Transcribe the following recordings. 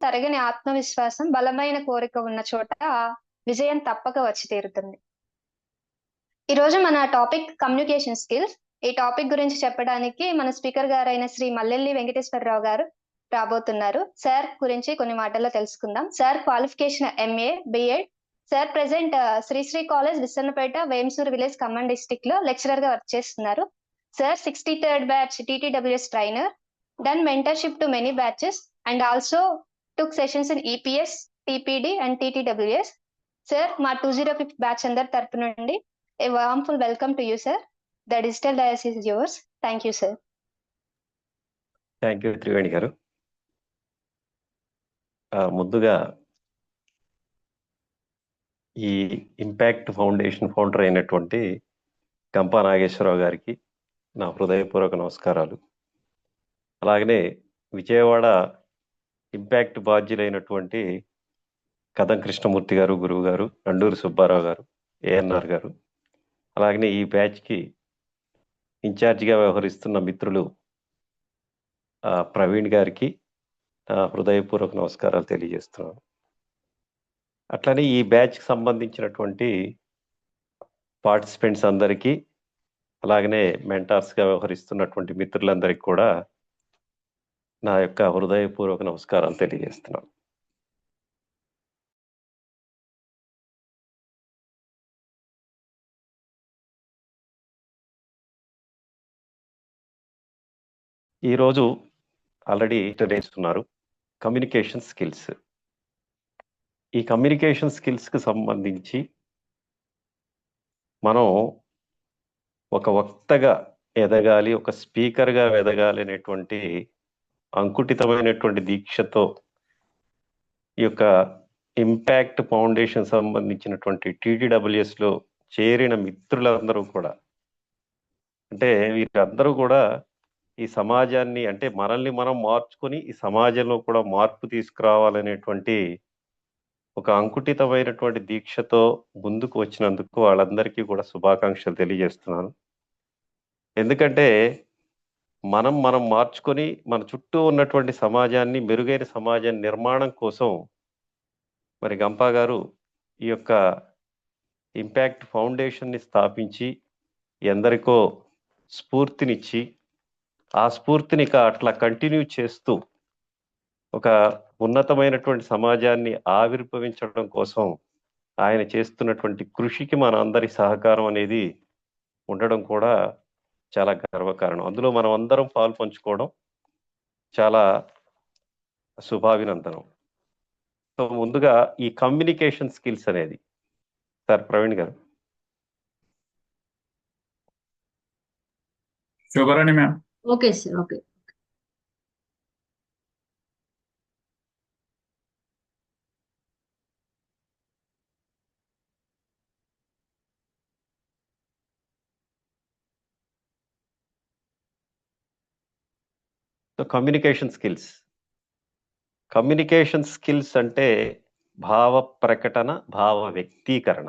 తరగని ఆత్మవిశ్వాసం, బలమైన కోరిక ఉన్న చోట విజయం తప్పక వచ్చి తీరుతుంది. ఈరోజు మన టాపిక్ కమ్యూనికేషన్ స్కిల్స్. ఈ టాపిక్ గురించి చెప్పడానికి మన స్పీకర్ గారైన శ్రీ మల్లెల్లి వెంకటేశ్వరరావు గారు రాబోతున్నారు. సార్ గురించి కొన్ని మాటల్లో తెలుసుకుందాం. Sir qualification MA, BEd. Sir present Sri Sri college, Vissannapeta, Vemsuru village, Khammam district లో లెక్చరర్ గా వర్క్ చేస్తున్నారు. Sir 63rd batch TTWS trainer, done mentorship to many batches and also took sessions in EPS, TPD and TTWS. Sir, మా 205th batch అందరి తరపు నుండి a warmful welcome to you, sir. The digital dias is yours. Thank you, sir. Thank you Triveni గారు. ముందుగా ఈ impact foundation founder అయినటువంటి గంపా నాగేశ్వరరావు గారికి నా హృదయపూర్వక నమస్కారాలు. అలాగనే విజయవాడ ఇంపాక్ట్ బాధ్యులైనటువంటి కదం కృష్ణమూర్తి గారు, గురువు గారు, నండూరి సుబ్బారావు గారు, ఏఎన్ఆర్ గారు, అలాగనే ఈ బ్యాచ్కి ఇన్ఛార్జిగా వ్యవహరిస్తున్న మిత్రులు ప్రవీణ్ గారికి హృదయపూర్వక నమస్కారాలు తెలియజేస్తున్నాను. అట్లనే ఈ బ్యాచ్కి సంబంధించినటువంటి పార్టిసిపెంట్స్ అందరికీ, అలాగనే మెంటార్స్గా వ్యవహరిస్తున్నటువంటి మిత్రులందరికీ కూడా నా యొక్క హృదయపూర్వక నమస్కారాలు తెలియజేస్తున్నాను. ఈరోజు ఆల్రెడీ నేర్చుకున్నారు కమ్యూనికేషన్ స్కిల్స్. ఈ కమ్యూనికేషన్ స్కిల్స్కి సంబంధించి మనం ఒక వక్తగా ఎదగాలి, ఒక స్పీకర్గా ఎదగాలి అనేటువంటి అంకుటితమైనటువంటి దీక్షతో ఈ యొక్క ఇంపాక్ట్ ఫౌండేషన్ సంబంధించినటువంటి టీటీడబ్ల్యూఎస్లో చేరిన మిత్రులందరూ కూడా, అంటే వీరందరూ కూడా ఈ సమాజాన్ని, అంటే మనల్ని మనం మార్చుకొని ఈ సమాజంలో కూడా మార్పు తీసుకురావాలనేటువంటి ఒక అంకుటితమైనటువంటి దీక్షతో ముందుకు వచ్చినందుకు వాళ్ళందరికీ కూడా శుభాకాంక్షలు తెలియజేస్తున్నాను. ఎందుకంటే మనం మార్చుకొని మన చుట్టూ ఉన్నటువంటి సమాజాన్ని, మెరుగైన సమాజ నిర్మాణం కోసం మరి గంపా గారు ఈ యొక్క ఇంపాక్ట్ ఫౌండేషన్ని స్థాపించి ఎందరికో స్ఫూర్తినిచ్చి, ఆ స్ఫూర్తిని అట్లా కంటిన్యూ చేస్తూ ఒక ఉన్నతమైనటువంటి సమాజాన్ని ఆవిర్భవించడం కోసం ఆయన చేస్తున్నటువంటి కృషికి మన అందరి సహకారం అనేది ఉండడం కూడా చాలా గర్వకారణం. అందులో మనం అందరం పాలు పంచుకోవడం చాలా శుభాభినందనం. సో ముందుగా ఈ కమ్యూనికేషన్ స్కిల్స్ అనేది, సార్ ప్రవీణ్ గారు. Shubharani ma'am. Okay sir, okay. Communication skills అంటే భావ ప్రకటన, భావ వ్యక్తీకరణ.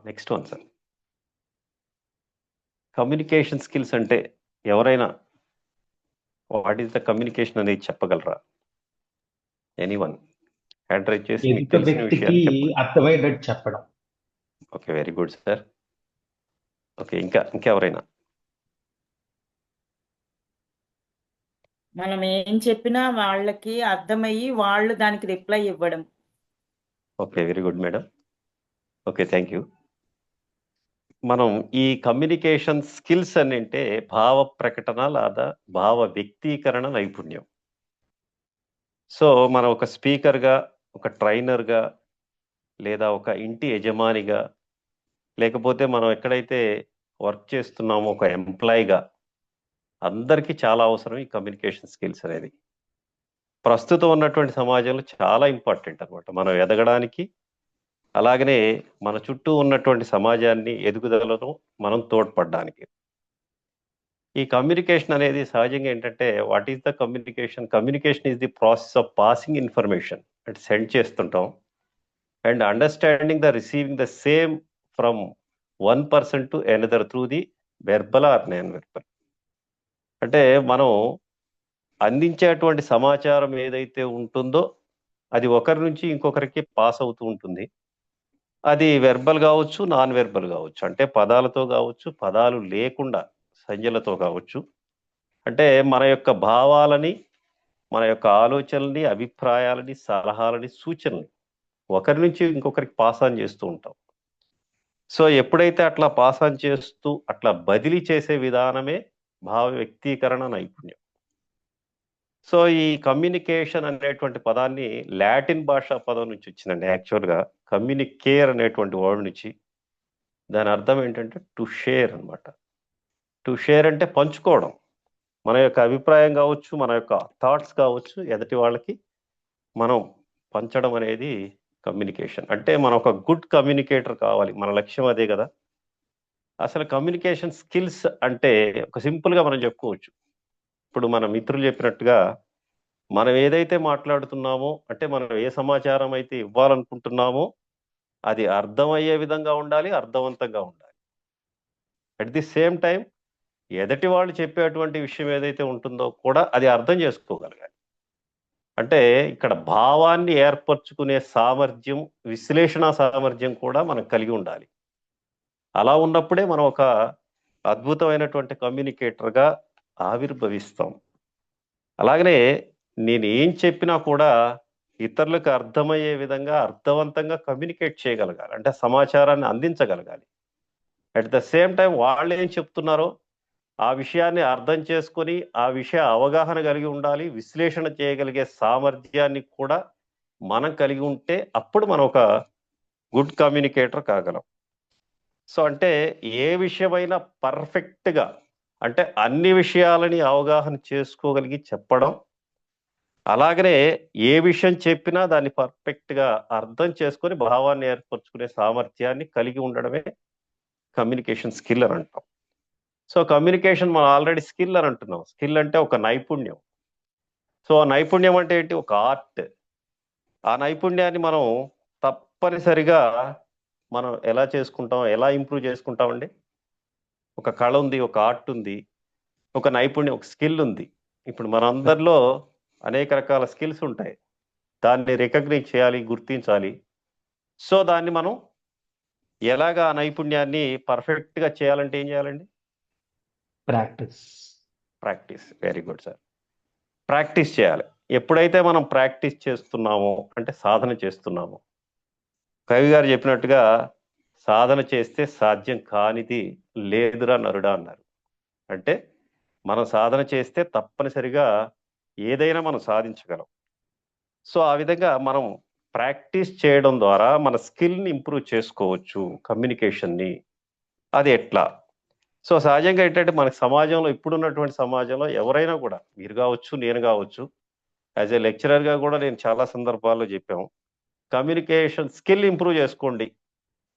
Next one sir. Communication skills అంటే ఎవరైనా వాట్ ఈస్ ద కమ్యూనికేషన్ అనేది చెప్పగలరా? ఎనీవన్ హ్యాండ్ రైజ్ చేసి మీకు తెలిసిన విషయాలు అర్థమయ్యేటట్టు చెప్పడం. Okay, very good sir. Okay, ఇంకెవరైనా? మనం ఏం చెప్పినా వాళ్ళకి అర్థమయ్యి వాళ్ళు దానికి రిప్లై ఇవ్వడం. Okay, very good madam. Okay, thank you. మనం ఈ కమ్యూనికేషన్ స్కిల్స్ అని అంటే భావ ప్రకటన లేదా భావ వ్యక్తీకరణ నైపుణ్యం. సో మనం ఒక స్పీకర్గా, ఒక ట్రైనర్గా, లేదా ఒక ఇంటి యజమానిగా, లేకపోతే మనం ఎక్కడైతే వర్క్ చేస్తున్నామో ఒక ఎంప్లాయీగా, అందరికీ చాలా అవసరం ఈ కమ్యూనికేషన్ స్కిల్స్ అనేది. ప్రస్తుతం ఉన్నటువంటి సమాజంలో చాలా ఇంపార్టెంట్ అనమాట మనం ఎదగడానికి, అలాగనే మన చుట్టూ ఉన్నటువంటి సమాజాన్ని ఎదుగుదలను మనం తోడ్పడడానికి. ఈ కమ్యూనికేషన్ అనేది సహజంగా ఏంటంటే, what is the communication is the process of passing information. అంటే సెండ్ చేస్తుంటాం, and understanding the receiving the same from one person to another through the verbal or non-verbal. అంటే మనం అందించేటువంటి సమాచారం ఏదైతే ఉంటుందో అది ఒకరి నుంచి ఇంకొకరికి పాస్ అవుతూ ఉంటుంది. అది వెర్బల్ కావచ్చు, నాన్ వెర్బల్ కావచ్చు. అంటే పదాలతో కావచ్చు, పదాలు లేకుండా సంజ్ఞలతో కావచ్చు. అంటే మన యొక్క భావాలని, మన యొక్క ఆలోచనల్ని, అభిప్రాయాలని, సలహాలని, సూచనల్ని ఒకరి నుంచి ఇంకొకరికి పాస్ ఆన్ చేస్తూ ఉంటాం. సో ఎప్పుడైతే అట్లా పాస్ ఆన్ చేస్తూ అట్లా బదిలీ చేసే విధానమే భావ వ్యక్తీకరణ నైపుణ్యం. సో ఈ కమ్యూనికేషన్ అనేటువంటి పదాన్ని లాటిన్ భాషా పదం నుంచి వచ్చిందండి. యాక్చువల్గా కమ్యూనికేర్ అనేటువంటి వర్డ్ నుంచి. దాని అర్థం ఏంటంటే టు షేర్ అన్నమాట. టు షేర్ అంటే పంచుకోవడం. మన యొక్క అభిప్రాయం కావచ్చు, మన యొక్క థాట్స్ కావచ్చు, ఎదుటి వాళ్ళకి మనం పంచడం అనేది కమ్యూనికేషన్. అంటే మనం ఒక గుడ్ కమ్యూనికేటర్ కావాలి. మన లక్ష్యం అదే కదా. అసలు కమ్యూనికేషన్ స్కిల్స్ అంటే ఒక సింపుల్గా మనం చెప్పుకోవచ్చు. ఇప్పుడు మన మిత్రులు చెప్పినట్టుగా మనం ఏదైతే మాట్లాడుతున్నామో, అంటే మనం ఏ సమాచారం అయితే ఇవ్వాలనుకుంటున్నామో అది అర్థమయ్యే విధంగా ఉండాలి, అర్థవంతంగా ఉండాలి. అట్ ది సేమ్ టైం ఎదుటి వాళ్ళు చెప్పేటువంటి విషయం ఏదైతే ఉంటుందో కూడా అది అర్థం చేసుకోగలగాలి. అంటే ఇక్కడ భావాన్ని ఏర్పరచుకునే సామర్థ్యం, విశ్లేషణ సామర్థ్యం కూడా మనం కలిగి ఉండాలి. అలా ఉన్నప్పుడే మనం ఒక అద్భుతమైనటువంటి కమ్యూనికేటర్గా ఆవిర్భవిస్తాం. అలాగనే నేను ఏం చెప్పినా కూడా ఇతరులకు అర్థమయ్యే విధంగా అర్థవంతంగా కమ్యూనికేట్ చేయగలగాలి. అంటే సమాచారాన్ని అందించగలగాలి. అట్ ద సేమ్ టైం వాళ్ళు ఏం చెప్తున్నారో ఆ విషయాన్ని అర్థం చేసుకొని ఆ విషయ అవగాహన కలిగి ఉండాలి. విశ్లేషణ చేయగలిగే సామర్థ్యాన్ని కూడా మనం కలిగి ఉంటే అప్పుడు మనం ఒక గుడ్ కమ్యూనికేటర్ కాగలం. సో అంటే ఏ విషయమైనా పర్ఫెక్ట్గా, అంటే అన్ని విషయాలని అవగాహన చేసుకోగలిగి చెప్పడం, అలాగనే ఏ విషయం చెప్పినా దాన్ని పర్ఫెక్ట్గా అర్థం చేసుకొని భావాన్ని ఏర్పరచుకునే సామర్థ్యాన్ని కలిగి ఉండడమే కమ్యూనికేషన్ స్కిల్ అని అంటాం. సో కమ్యూనికేషన్ మనం ఆల్రెడీ స్కిల్ అని అంటున్నాం. స్కిల్ అంటే ఒక నైపుణ్యం. సో ఆ నైపుణ్యం అంటే ఏంటి? ఒక ఆర్ట్. ఆ నైపుణ్యాన్ని మనం తప్పనిసరిగా మనం ఎలా చేసుకుంటాం, ఎలా ఇంప్రూవ్ చేసుకుంటామండి? ఒక కళ ఉంది, ఒక ఆర్ట్ ఉంది, ఒక నైపుణ్యం, ఒక స్కిల్ ఉంది. ఇప్పుడు మనందరిలో అనేక రకాల స్కిల్స్ ఉంటాయి. దాన్ని రికగ్నైజ్ చేయాలి, గుర్తించాలి. సో దాన్ని మనం ఎలాగా ఆ నైపుణ్యాన్ని పర్ఫెక్ట్గా చేయాలంటే ఏం చేయాలండి? Practice. Very good sir. Practice చేయాలి. ఎప్పుడైతే మనం ప్రాక్టీస్ చేస్తున్నామో, అంటే సాధన చేస్తున్నామో, కవి గారు చెప్పినట్టుగా సాధన చేస్తే సాధ్యం కానిది లేదురా నరుడా అన్నారు. అంటే మనం సాధన చేస్తే తప్పనిసరిగా ఏదైనా మనం సాధించగలం. సో ఆ విధంగా మనం ప్రాక్టీస్ చేయడం ద్వారా మన స్కిల్ని ఇంప్రూవ్ చేసుకోవచ్చు, కమ్యూనికేషన్ని. అది ఎట్లా? సో సహజంగా ఏంటంటే మనకి సమాజంలో, ఇప్పుడున్నటువంటి సమాజంలో ఎవరైనా కూడా, మీరు కావచ్చు, నేను కావచ్చు, యాజ్ ఏ లెక్చరర్గా కూడా నేను చాలా సందర్భాల్లో చెప్పాము, కమ్యూనికేషన్ స్కిల్ ఇంప్రూవ్ చేసుకోండి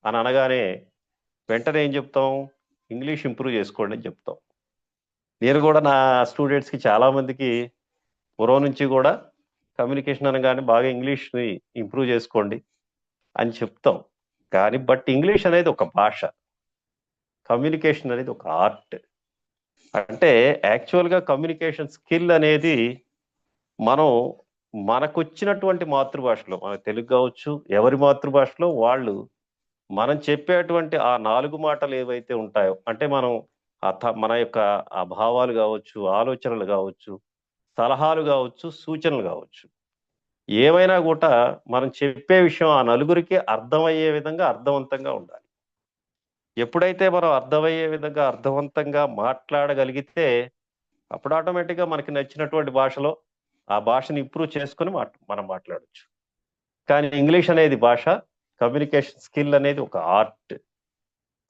అని అనగానే వెంటనే ఏం చెప్తాం? ఇంగ్లీష్ ఇంప్రూవ్ చేసుకోండి అని చెప్తాం. నేను కూడా నా స్టూడెంట్స్కి చాలామందికి పూర్వం నుంచి కూడా కమ్యూనికేషన్ అనగానే బాగా ఇంగ్లీష్ని ఇంప్రూవ్ చేసుకోండి అని చెప్తాం. కానీ బట్ ఇంగ్లీష్ అనేది ఒక భాష, కమ్యూనికేషన్ అనేది ఒక ఆర్ట్. అంటే యాక్చువల్గా కమ్యూనికేషన్ స్కిల్ అనేది మనం మనకొచ్చినటువంటి మాతృభాషలో, మన తెలుగు కావచ్చు, ఎవరి మాతృభాషలో వాళ్ళు మనం చెప్పేటువంటి ఆ 4 మాటలు ఏవైతే ఉంటాయో, అంటే మనం మన యొక్క ఆ భావాలు కావచ్చు, ఆలోచనలు కావచ్చు, సలహాలు కావచ్చు, సూచనలు కావచ్చు, ఏమైనా కూడా మనం చెప్పే విషయం ఆ నలుగురికి అర్థమయ్యే విధంగా అర్థవంతంగా ఉండాలి. ఎప్పుడైతే మనం అర్థమయ్యే విధంగా అర్థవంతంగా మాట్లాడగలిగితే అప్పుడు ఆటోమేటిక్గా మనకి నచ్చినటువంటి భాషలో ఆ భాషని ఇంప్రూవ్ చేసుకొని మనం మాట్లాడచ్చు. కానీ ఇంగ్లీష్ అనేది భాష, కమ్యూనికేషన్ స్కిల్ అనేది ఒక ఆర్ట్.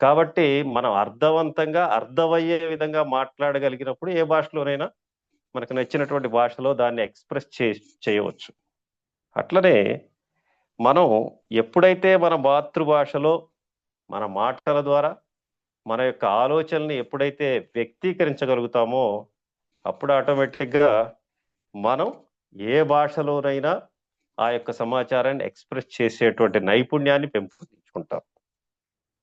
కాబట్టి మనం అర్థవంతంగా అర్థమయ్యే విధంగా మాట్లాడగలిగినప్పుడు ఏ భాషలోనైనా మనకు నచ్చినటువంటి భాషలో దాన్ని ఎక్స్ప్రెస్ చేయవచ్చు. అట్లనే మనం ఎప్పుడైతే మన మాతృభాషలో మన మాటల ద్వారా మన యొక్క ఆలోచనల్ని ఎప్పుడైతే వ్యక్తీకరించగలుగుతామో అప్పుడు ఆటోమేటిక్గా మనం ఏ భాషలోనైనా ఆ యొక్క సమాచారాన్ని ఎక్స్ప్రెస్ చేసేటువంటి నైపుణ్యాన్ని పెంపొందించుకుంటాం.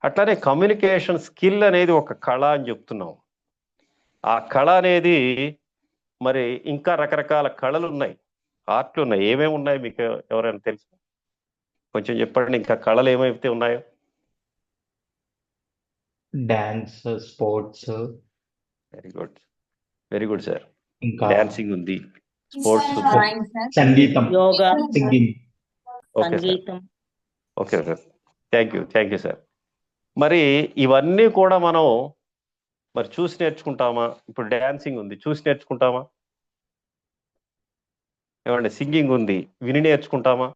అట్లానే కమ్యూనికేషన్ స్కిల్ అనేది ఒక కళ అని చెప్తున్నాం. ఆ కళ అనేది మరి ఇంకా రకరకాల కళలు ఉన్నాయి, ఆర్ట్లు ఉన్నాయి. ఏమేమి ఉన్నాయి మీకు ఎవరైనా తెలుసు? కొంచెం చెప్పండి, ఇంకా కళలు ఏమైతే ఉన్నాయో. Dance, sports, very good, very good sir. ఇంకా డాన్సింగ్ ఉంది, స్పోర్ట్స్ ఉంది. డ్రాయింగ్ సార్, సంగీతం, యోగా, సింగింగ్. ఓకే సార్, సంగీతం. Okay sir, thank you sir. మరి ఇవన్నీ కూడా మనం మరి చూసి నేర్చుకుంటామా? ఇప్పుడు డాన్సింగ్ ఉంది, చూసి నేర్చుకుంటామా? ఏమండి, సింగింగ్ ఉంది, విని నేర్చుకుంటామా?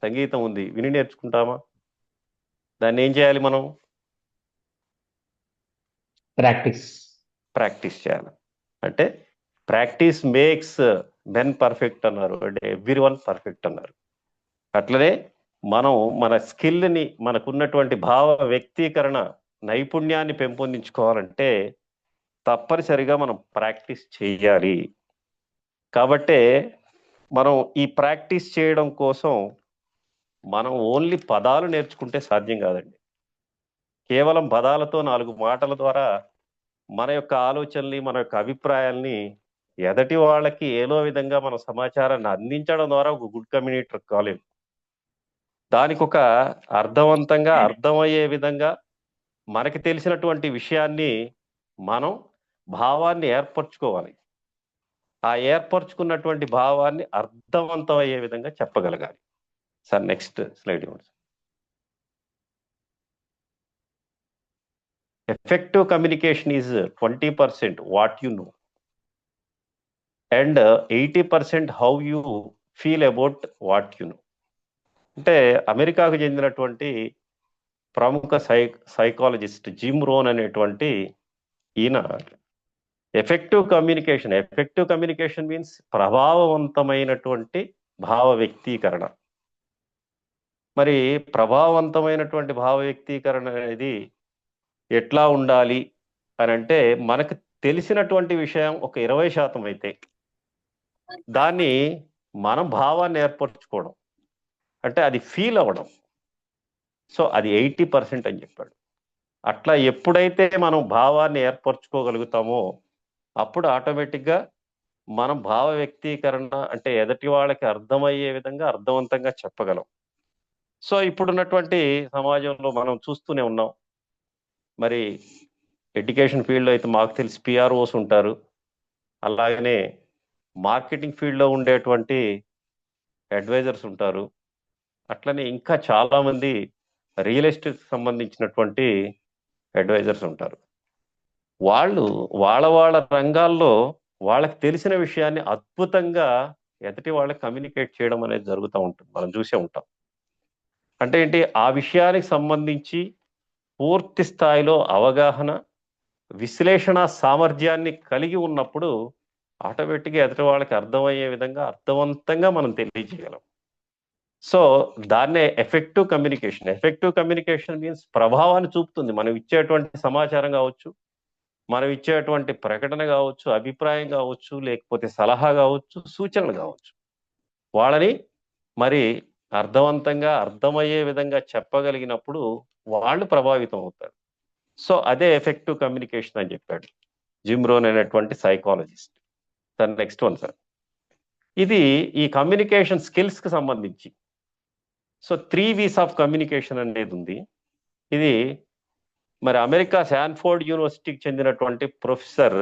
సంగీతం ఉంది, విని నేర్చుకుంటామా? దాన్ని ఏం చేయాలి మనం? ప్రాక్టీస్ చేయాలి. అంటే ప్రాక్టీస్ మేక్స్ మెన్ పర్ఫెక్ట్ అన్నారు, అంటే ఎవ్రీవన్ పర్ఫెక్ట్ అన్నారు. అట్లనే మనం మన స్కిల్ని, మనకున్నటువంటి భావ వ్యక్తీకరణ నైపుణ్యాన్ని పెంపొందించుకోవాలంటే తప్పనిసరిగా మనం ప్రాక్టీస్ చేయాలి. కాబట్టే మనం ఈ ప్రాక్టీస్ చేయడం కోసం మనం ఓన్లీ పదాలు నేర్చుకుంటే సాధ్యం కాదండి. కేవలం పదాలతో, 4 మాటల ద్వారా మన యొక్క ఆలోచనల్ని, మన యొక్క అభిప్రాయాల్ని ఎదటి వాళ్ళకి ఏదో విధంగా మన సమాచారాన్ని అందించడం ద్వారా ఒక గుడ్ కమ్యూనికేటర్ కాలేము. దానికి ఒక అర్థవంతంగా అర్థమయ్యే విధంగా మనకి తెలిసినటువంటి విషయాన్ని మనం భావాన్ని ఏర్పరచుకోవాలి. ఆ ఏర్పరచుకున్నటువంటి భావాన్ని అర్థవంతం అయ్యే విధంగా చెప్పగలగాలి. సార్ నెక్స్ట్ స్లైడ్ ఇవ్వండి. Effective communication is 20% what you know and 80% how you feel about what you know. అంటే అమెరికాకు చెందినటువంటి ప్రముఖ సైకాలజిస్ట్ జిమ్ రోన్ అనేటువంటి ఈయన ఎఫెక్టివ్ కమ్యూనికేషన్ మీన్స్ ప్రభావవంతమైనటువంటి భావ వ్యక్తీకరణ. మరి ప్రభావవంతమైనటువంటి భావ వ్యక్తీకరణ అనేది ఎట్లా ఉండాలి అని అంటే, మనకు తెలిసినటువంటి విషయం ఒక 20% అయితే దాన్ని మనం భావాన్ని ఏర్పరచుకోవడం, అంటే అది ఫీల్ అవ్వడం. సో అది 80% అని చెప్పాడు. అట్లా ఎప్పుడైతే మనం భావాన్ని ఏర్పరచుకోగలుగుతామో అప్పుడు ఆటోమేటిక్గా మనం భావ వ్యక్తీకరణ అంటే ఎదుటి వాళ్ళకి అర్థమయ్యే విధంగా అర్థవంతంగా చెప్పగలం. సో ఇప్పుడున్నటువంటి సమాజంలో మనం చూస్తూనే ఉన్నాం. మరి ఎడ్యుకేషన్ ఫీల్డ్లో అయితే మాకు తెలిసి పిఆర్ఓస్ ఉంటారు, అలాగనే మార్కెటింగ్ ఫీల్డ్లో ఉండేటువంటి అడ్వైజర్స్ ఉంటారు, అట్లనే ఇంకా చాలామంది రియల్ ఎస్టేట్ సంబంధించినటువంటి అడ్వైజర్స్ ఉంటారు. వాళ్ళు వాళ్ళ రంగాల్లో వాళ్ళకి తెలిసిన విషయాన్ని అద్భుతంగా ఎదుటి వాళ్ళకి కమ్యూనికేట్ చేయడం అనేది జరుగుతూ ఉంటుంది, మనం చూసే ఉంటాం. అంటే ఏంటి, ఆ విషయానికి సంబంధించి పూర్తి స్థాయిలో అవగాహన, విశ్లేషణ సామర్థ్యాన్ని కలిగి ఉన్నప్పుడు ఆటోమేటిక్గా ఎదుటి వాళ్ళకి అర్థమయ్యే విధంగా అర్థవంతంగా మనం తెలియజేయగలం. సో దాన్నే ఎఫెక్టివ్ కమ్యూనికేషన్ మీన్స్ ప్రభావాన్ని చూపుతుంది. మనం ఇచ్చేటువంటి సమాచారం కావచ్చు, మనం ఇచ్చేటువంటి ప్రకటన కావచ్చు, అభిప్రాయం కావచ్చు, లేకపోతే సలహా కావచ్చు, సూచనలు కావచ్చు, వాళ్ళని మరి అర్థవంతంగా అర్థమయ్యే విధంగా చెప్పగలిగినప్పుడు వాళ్ళు ప్రభావితం అవుతారు. సో అదే ఎఫెక్టివ్ కమ్యూనికేషన్ అని చెప్పాడు జిమ్ రోన్ అనేటువంటి psychologist. Sir next one sir. ఇది ఈ కమ్యూనికేషన్ స్కిల్స్కి సంబంధించి సో 3 V's ఆఫ్ కమ్యూనికేషన్ అనేది ఉంది. ఇది మరి అమెరికా శాన్ఫోర్డ్ యూనివర్సిటీకి చెందినటువంటి ప్రొఫెసర్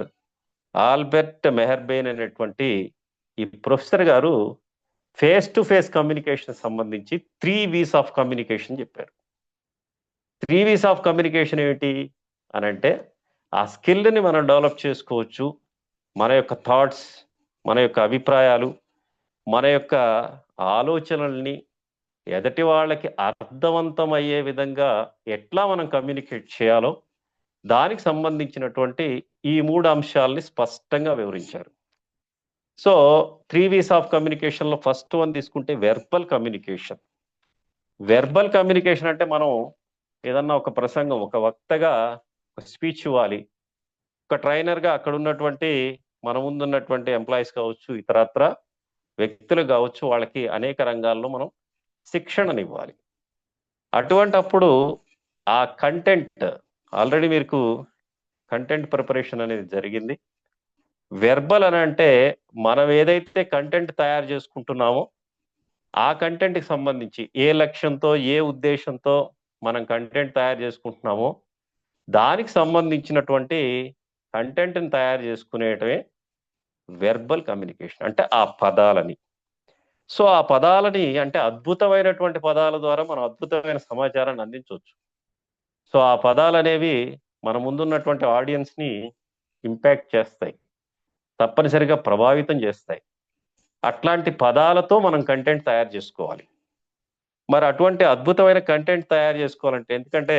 ఆల్బెర్ట్ మెహర్బెయిన్ అనేటువంటి ఈ ప్రొఫెసర్ గారు ఫేస్ టు ఫేస్ కమ్యూనికేషన్ సంబంధించి 3 V's ఆఫ్ కమ్యూనికేషన్ చెప్పారు. 3 V's ఆఫ్ కమ్యూనికేషన్ ఏమిటి అని అంటే, ఆ స్కిల్ని మనం డెవలప్ చేసుకోవచ్చు. మన యొక్క థాట్స్, మన యొక్క అభిప్రాయాలు, మన యొక్క ఆలోచనల్ని ఎదటి వాళ్ళకి అర్థవంతమయ్యే విధంగా ఎట్లా మనం కమ్యూనికేట్ చేయాలో దానికి సంబంధించినటువంటి ఈ 3 అంశాలని స్పష్టంగా వివరించారు. సో 3 V's ఆఫ్ కమ్యూనికేషన్లో ఫస్ట్ వన్ తీసుకుంటే వెర్బల్ కమ్యూనికేషన్. వెర్బల్ కమ్యూనికేషన్ అంటే మనం ఏదన్నా ఒక ప్రసంగం, ఒక వక్తగా స్పీచ్ ఇవ్వాలి, ఒక ట్రైనర్గా అక్కడ ఉన్నటువంటి మన ముందున్నటువంటి ఎంప్లాయీస్ కావచ్చు, ఇతరత్ర వ్యక్తులు కావచ్చు, వాళ్ళకి అనేక రంగాల్లో మనం శిక్షణనివ్వాలి. అటువంటప్పుడు ఆ కంటెంట్ ఆల్రెడీ మీకు కంటెంట్ ప్రిపరేషన్ అనేది జరిగింది. వెర్బల్ అని అంటే మనం ఏదైతే కంటెంట్ తయారు చేసుకుంటున్నామో ఆ కంటెంట్కి సంబంధించి ఏ లక్ష్యంతో ఏ ఉద్దేశంతో మనం కంటెంట్ తయారు చేసుకుంటున్నామో దానికి సంబంధించినటువంటి కంటెంట్ని తయారు చేసుకునేటమే వెర్బల్ కమ్యూనికేషన్, అంటే ఆ పదాలని. సో ఆ పదాలని అంటే అద్భుతమైనటువంటి పదాల ద్వారా మనం అద్భుతమైన సమాచారాన్ని అందించవచ్చు. సో ఆ పదాలు అనేవి మన ముందున్నటువంటి ఆడియన్స్ని ఇంపాక్ట్ చేస్తాయి, తప్పనిసరిగా ప్రభావితం చేస్తాయి. అట్లాంటి పదాలతో మనం కంటెంట్ తయారు చేసుకోవాలి. మరి అటువంటి అద్భుతమైన కంటెంట్ తయారు చేసుకోవాలంటే, ఎందుకంటే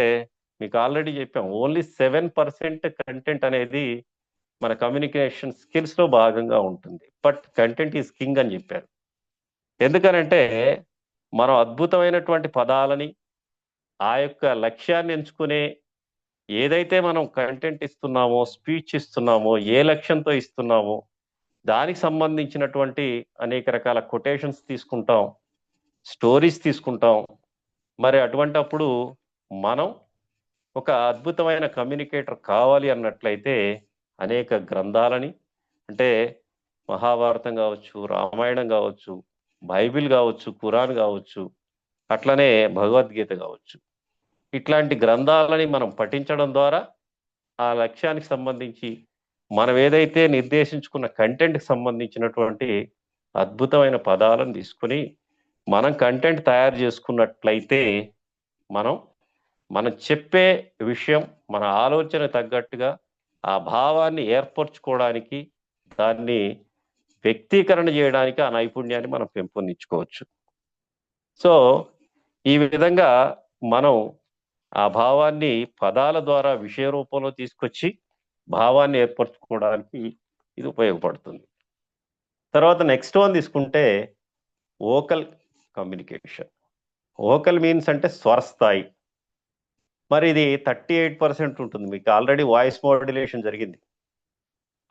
మీకు ఆల్రెడీ చెప్పాం, ఓన్లీ 7% కంటెంట్ అనేది మన కమ్యూనికేషన్ స్కిల్స్లో భాగంగా ఉంటుంది. బట్ కంటెంట్ ఈజ్ కింగ్ అని చెప్పారు. ఎందుకనంటే మనం అద్భుతమైనటువంటి పదాలని ఆ యొక్క లక్ష్యాన్ని ఎంచుకునే ఏదైతే మనం కంటెంట్ ఇస్తున్నామో, స్పీచ్ ఇస్తున్నామో, ఏ లక్ష్యంతో ఇస్తున్నామో దానికి సంబంధించినటువంటి అనేక రకాల కొటేషన్స్ తీసుకుంటాం, స్టోరీస్ తీసుకుంటాం. మరి అటువంటప్పుడు మనం ఒక అద్భుతమైన కమ్యూనికేటర్ కావాలి అన్నట్లయితే అనేక గ్రంథాలని, అంటే మహాభారతం కావచ్చు, రామాయణం కావచ్చు, బైబిల్ కావచ్చు, ఖురాన్ కావచ్చు, అట్లనే భగవద్గీత కావచ్చు, ఇట్లాంటి గ్రంథాలని మనం పఠించడం ద్వారా ఆ లక్ష్యానికి సంబంధించి మనం ఏదైతే నిర్దేశించుకున్న కంటెంట్కి సంబంధించినటువంటి అద్భుతమైన పదాలను తీసుకుని మనం కంటెంట్ తయారు చేసుకున్నట్లయితే మనం చెప్పే విషయం మన ఆలోచన తగ్గట్టుగా ఆ భావాన్ని ఏర్పరచుకోవడానికి, దాన్ని వ్యక్తీకరణ చేయడానికి ఆ నైపుణ్యాన్ని మనం పెంపొందించుకోవచ్చు. సో ఈ విధంగా మనం ఆ భావాన్ని పదాల ద్వారా విషయ రూపంలో తీసుకొచ్చి భావాన్ని ఏర్పరచుకోవడానికి ఇది ఉపయోగపడుతుంది. తర్వాత నెక్స్ట్ వన్ తీసుకుంటే వోకల్ కమ్యూనికేషన్. వోకల్ మీన్స్ అంటే స్వరస్థాయి. మరి ఇది 38% ఉంటుంది. మీకు ఆల్రెడీ వాయిస్ మాడ్యులేషన్ జరిగింది.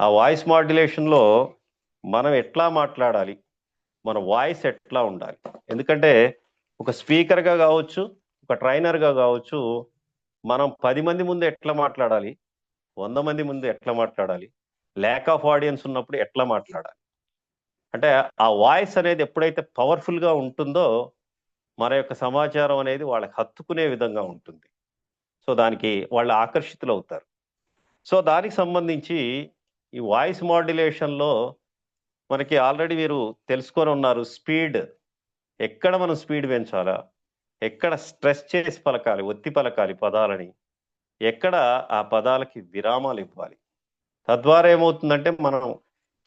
ఆ వాయిస్ మాడ్యులేషన్లో మనం ఎట్లా మాట్లాడాలి, మన వాయిస్ ఎట్లా ఉండాలి. ఎందుకంటే ఒక స్పీకర్గా కావచ్చు, ఒక ట్రైనర్గా కావచ్చు, మనం 10 మంది ముందు ఎట్లా మాట్లాడాలి, 100 మంది ముందు ఎట్లా మాట్లాడాలి, ల్యాక్ ఆఫ్ ఆడియన్స్ ఉన్నప్పుడు ఎట్లా మాట్లాడాలి. అంటే ఆ వాయిస్ అనేది ఎప్పుడైతే పవర్ఫుల్గా ఉంటుందో మన యొక్క సమాచారం అనేది వాళ్ళకి హత్తుకునే విధంగా ఉంటుంది. సో దానికి వాళ్ళు ఆకర్షితులు అవుతారు. సో దానికి సంబంధించి ఈ వాయిస్ మాడ్యులేషన్లో మనకి ఆల్రెడీ మీరు తెలుసుకొని ఉన్నారు. స్పీడ్, ఎక్కడ మనం స్పీడ్ పెంచాలా, ఎక్కడ స్ట్రెస్ చేసి పలకాలి, ఒత్తి పలకాలి పదాలని, ఎక్కడ ఆ పదాలకి విరామాలు ఇవ్వాలి. తద్వారా ఏమవుతుందంటే మనం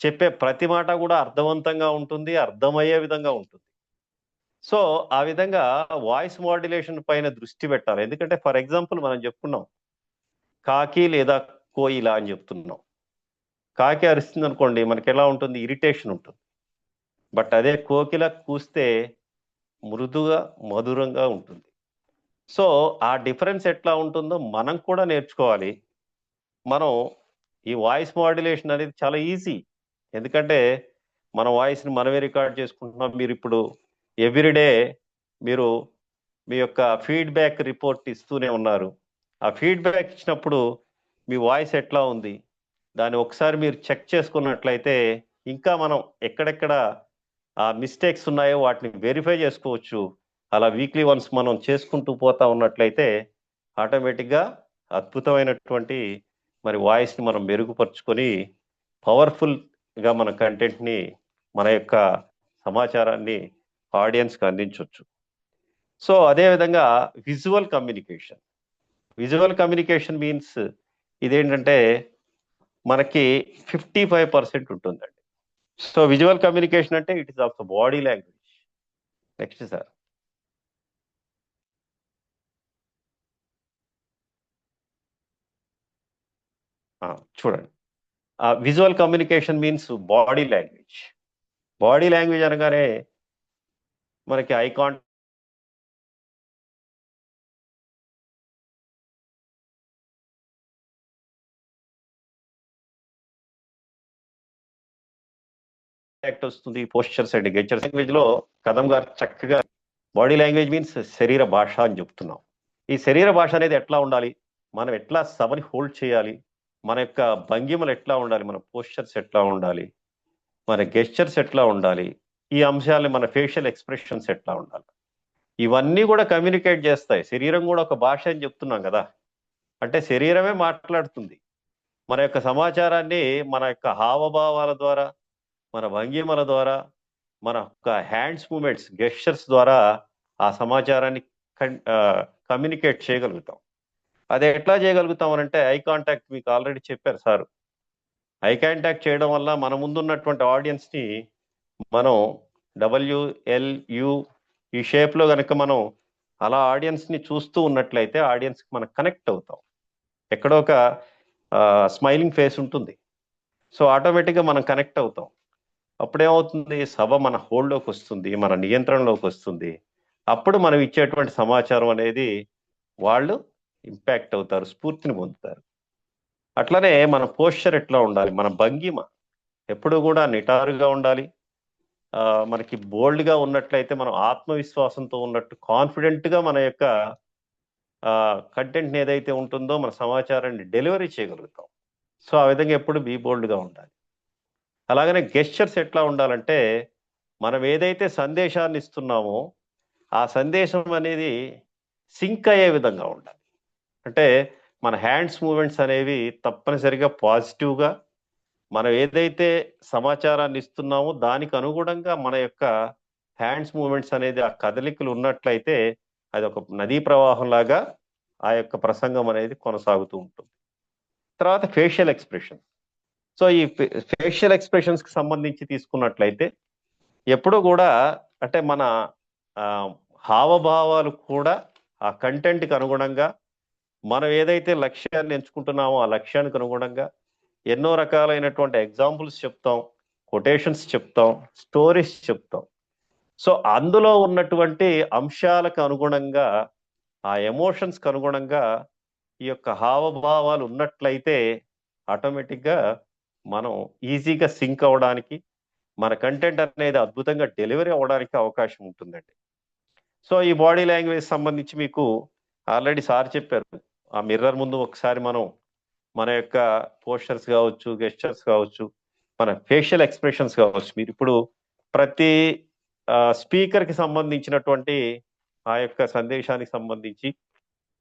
చెప్పే ప్రతి మాట కూడా అర్థవంతంగా ఉంటుంది, అర్థమయ్యే విధంగా ఉంటుంది. సో ఆ విధంగా వాయిస్ మాడ్యులేషన్ పైన దృష్టి పెట్టాలి. ఎందుకంటే ఫర్ ఎగ్జాంపుల్ మనం చెప్పుకున్నాం, కాకి లేదా కోయిల అని చెప్తున్నాం. కాకి అరుస్తుంది అనుకోండి, మనకి ఎలా ఉంటుంది, ఇరిటేషన్ ఉంటుంది. బట్ అదే కోకిల కూస్తే మృదుగా మధురంగా ఉంటుంది. సో ఆ డిఫరెన్స్ ఎట్లా ఉంటుందో మనం కూడా నేర్చుకోవాలి. మనం ఈ వాయిస్ మాడ్యులేషన్ అనేది చాలా ఈజీ. ఎందుకంటే మన వాయిస్ని మనమే రికార్డ్ చేసుకుంటున్నాం. మీరు ఇప్పుడు ఎవ్రీడే మీరు మీ యొక్క ఫీడ్బ్యాక్ రిపోర్ట్ ఇస్తూనే ఉన్నారు. ఆ ఫీడ్బ్యాక్ ఇచ్చినప్పుడు మీ వాయిస్ ఎట్లా ఉంది, దాన్ని ఒకసారి మీరు చెక్ చేసుకున్నట్లయితే ఇంకా మనం ఎక్కడెక్కడ ఆ మిస్టేక్స్ ఉన్నాయో వాటిని వెరిఫై చేసుకోవచ్చు. అలా వీక్లీ వన్స్ మనం చేసుకుంటూ పోతా ఉన్నట్లయితే ఆటోమేటిక్గా అద్భుతమైనటువంటి మరి వాయిస్ని మనం మెరుగుపరుచుకొని పవర్ఫుల్గా మన కంటెంట్ని, మన యొక్క సమాచారాన్ని ఆడియన్స్కి అందించవచ్చు. సో అదేవిధంగా visual communication. Visual communication means ఇదేంటంటే మనకి 55% ఉంటుందండి. సో విజువల్ కమ్యూనికేషన్ అంటే it is of the body language. Next sir. చూడండి, visual communication means body language. Body language అనగానే మనకి ఐ కాంటాక్ట్ కాంటాక్ట్ వస్తుంది, పోస్చర్స్ అండ్ గెస్చర్స్. లాంగ్వేజ్ లో కదం గారు చక్కగా బాడీ లాంగ్వేజ్ మీన్స్ శరీర భాష అని చెప్తున్నాం. ఈ శరీర భాష అనేది ఎట్లా ఉండాలి, మనం ఎట్లా సభని హోల్డ్ చేయాలి, మన యొక్క భంగిమలు ఎట్లా ఉండాలి, మన పోస్చర్స్ ఎట్లా ఉండాలి, మన గెస్చర్స్ ఎట్లా ఉండాలి, ఈ అంశాలని మన ఫేషియల్ ఎక్స్ప్రెషన్స్ ఎట్లా ఉండాలి, ఇవన్నీ కూడా కమ్యూనికేట్ చేస్తాయి. శరీరం కూడా ఒక భాష అని చెప్తున్నాం కదా, అంటే శరీరమే మాట్లాడుతుంది. మన యొక్క సమాచారాన్ని మన యొక్క హావభావాల ద్వారా, మన భంగిమల ద్వారా, మన యొక్క హ్యాండ్స్ మూమెంట్స్, గెస్చర్స్ ద్వారా ఆ సమాచారాన్ని కమ్యూనికేట్ చేయగలుగుతాం. అది ఎట్లా చేయగలుగుతాం అంటే ఐ కాంటాక్ట్, మీకు ఆల్రెడీ చెప్పారు సార్. ఐ కాంటాక్ట్ చేయడం వల్ల మన ముందున్నటువంటి ఆడియన్స్ ని మనం WLU ఈ షేప్ లో కనుక మనం అలా ఆడియన్స్ ని చూస్తూ ఉన్నట్లయితే ఆడియన్స్ కి మనం కనెక్ట్ అవుతాం. ఎక్కడో ఒక స్మైలింగ్ ఫేస్ ఉంటుంది, సో ఆటోమేటిక్ గా మనం కనెక్ట్ అవుతాం. అప్పుడేమవుతుంది, సభ మన హోల్డ్లోకి వస్తుంది, మన నియంత్రణలోకి వస్తుంది. అప్పుడు మనం ఇచ్చేటువంటి సమాచారం అనేది వాళ్ళు ఇంపాక్ట్ అవుతారు, స్ఫూర్తిని పొందుతారు. అట్లనే మన పోస్చర్ ఎట్లా ఉండాలి, మన భంగిమ ఎప్పుడు కూడా నిటారుగా ఉండాలి. మనకి బోల్డ్ గా ఉన్నట్లయితే మనం ఆత్మవిశ్వాసంతో ఉన్నట్టు కాన్ఫిడెంట్ గా మన యొక్క కంటెంట్ ఏదైతే ఉంటుందో మన సమాచారాన్ని డెలివరీ చేయగలుగుతాం. సో ఆ విధంగా ఎప్పుడు బీ బోల్డ్ గా ఉండాలి. అలాగనే గెస్చర్స్ ఎట్లా ఉండాలంటే మనం ఏదైతే సందేశాన్ని ఇస్తున్నామో ఆ సందేశం అనేది సింక్ అయ్యే విధంగా ఉండాలి. అంటే మన హ్యాండ్స్ మూమెంట్స్ అనేవి తప్పనిసరిగా పాజిటివ్గా, మనం ఏదైతే సమాచారాన్ని ఇస్తున్నామో దానికి అనుగుణంగా మన యొక్క హ్యాండ్స్ మూమెంట్స్ అనేది ఆ కదలికలు ఉన్నట్లయితే అది ఒక నదీ ప్రవాహం లాగా ఆ యొక్క ప్రసంగం అనేది కొనసాగుతూ ఉంటుంది. తర్వాత ఫేషియల్ ఎక్స్ప్రెషన్. సో ఈ ఫేషియల్ ఎక్స్ప్రెషన్స్ కి సంబంధించి తీసుకున్నట్లయితే ఎప్పుడు కూడా అంటే మన హావభావాలు కూడా ఆ కంటెంట్కి అనుగుణంగా, మనం ఏదైతే లక్ష్యాన్ని ఎంచుకుంటున్నామో ఆ లక్ష్యానికి అనుగుణంగా ఎన్నో రకాలైనటువంటి ఎగ్జాంపుల్స్ చెప్తాం, కొటేషన్స్ చెప్తాం, స్టోరీస్ చెప్తాం. సో అందులో ఉన్నటువంటి అంశాలకు అనుగుణంగా, ఆ ఎమోషన్స్కి అనుగుణంగా ఈ యొక్క హావభావాలు ఉన్నట్లయితే ఆటోమేటిక్గా మనం ఈజీగా సింక్ అవ్వడానికి, మన కంటెంట్ అనేది అద్భుతంగా డెలివరీ అవ్వడానికి అవకాశం ఉంటుందండి. సో ఈ బాడీ లాంగ్వేజ్ సంబంధించి మీకు ఆల్రెడీ సార్ చెప్పారు. ఆ మిర్రర్ ముందు ఒకసారి మనం మన యొక్క పోస్చర్స్ కావచ్చు, గెస్చర్స్ కావచ్చు, మన ఫేషియల్ ఎక్స్ప్రెషన్స్ కావచ్చు, మీరు ఇప్పుడు ప్రతి స్పీకర్కి సంబంధించినటువంటి ఆ యొక్క సందేశానికి సంబంధించి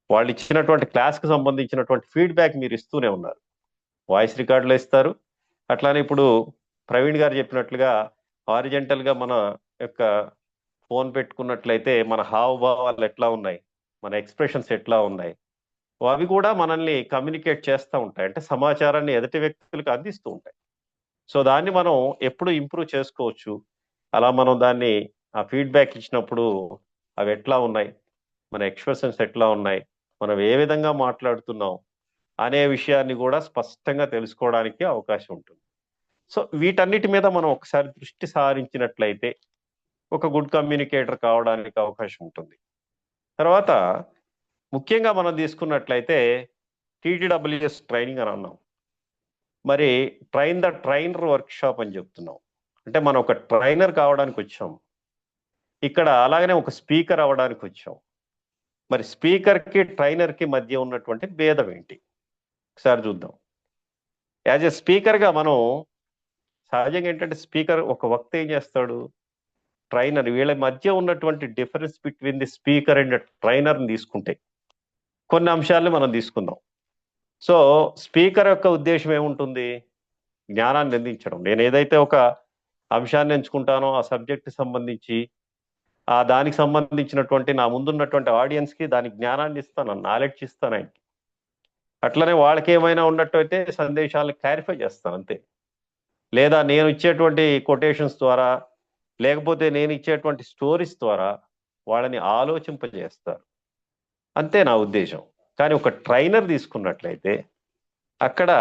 వాళ్ళు ఇచ్చినటువంటి క్లాస్కి సంబంధించినటువంటి ఫీడ్బ్యాక్ మీరు ఇస్తూనే ఉన్నారు. వాయిస్ రికార్డులో ఇస్తారు. అట్లానే ఇప్పుడు ప్రవీణ్ గారు చెప్పినట్లుగా హారిజెంటల్గా మన యొక్క ఫోన్ పెట్టుకున్నట్లయితే మన హావభావాలు ఎట్లా ఉన్నాయి, మన ఎక్స్ప్రెషన్స్ ఎట్లా ఉన్నాయి, అవి కూడా మనల్ని కమ్యూనికేట్ చేస్తూ ఉంటాయి, అంటే సమాచారాన్ని ఎదుటి వ్యక్తులకు అందిస్తూ ఉంటాయి. సో దాన్ని మనం ఎప్పుడు ఇంప్రూవ్ చేసుకోవచ్చు. అలా మనం దాన్ని ఆ ఫీడ్బ్యాక్ ఇచ్చినప్పుడు అవి ఎట్లా ఉన్నాయి, మన ఎక్స్ప్రెషన్స్ ఎట్లా ఉన్నాయి, మనం ఏ విధంగా మాట్లాడుతున్నాం అనే విషయాన్ని కూడా స్పష్టంగా తెలుసుకోవడానికి అవకాశం ఉంటుంది. సో వీటన్నిటి మీద మనం ఒకసారి దృష్టి సారించినట్లయితే ఒక గుడ్ కమ్యూనికేటర్ కావడానికి అవకాశం ఉంటుంది. తర్వాత ముఖ్యంగా మనం తీసుకున్నట్లయితే TTWS ట్రైనింగ్ అని అన్నాం, మరి ట్రైన్ ద ట్రైనర్ వర్క్షాప్ అని చెప్తున్నాం. అంటే మనం ఒక ట్రైనర్ కావడానికి వచ్చాం ఇక్కడ, అలాగనే ఒక స్పీకర్ అవ్వడానికి వచ్చాం. మరి స్పీకర్కి ట్రైనర్కి మధ్య ఉన్నటువంటి భేదం ఏంటి ఒకసారి చూద్దాం. యాజ్ ఎ స్పీకర్గా మనం సహజంగా ఏంటంటే స్పీకర్ ఒక వక్త ఏం చేస్తాడు, ట్రైనర్, వీళ్ళ మధ్య ఉన్నటువంటి difference between the speaker and ట్రైనర్ని తీసుకుంటే కొన్ని అంశాలను మనం తీసుకుందాం. సో స్పీకర్ యొక్క ఉద్దేశం ఏముంటుంది, జ్ఞానాన్ని అందించడం. నేను ఏదైతే ఒక అంశాన్ని ఎంచుకుంటానో ఆ సబ్జెక్ట్ సంబంధించి ఆ దానికి సంబంధించినటువంటి నా ముందున్నటువంటి ఆడియన్స్కి దాని జ్ఞానాన్ని ఇస్తాను, నాలెడ్జ్ ఇస్తాను ఆయనకి. అట్లనే వాళ్ళకి ఏమైనా ఉన్నట్టయితే సందేశాలను క్లారిఫై చేస్తాను అంతే. లేదా నేను ఇచ్చేటువంటి కొటేషన్స్ ద్వారా, లేకపోతే నేను ఇచ్చేటువంటి స్టోరీస్ ద్వారా వాళ్ళని ఆలోచింపజేస్తారు, అంతే నా ఉద్దేశం. కానీ ఒక ట్రైనర్ తీసుకున్నట్లయితే అక్కడ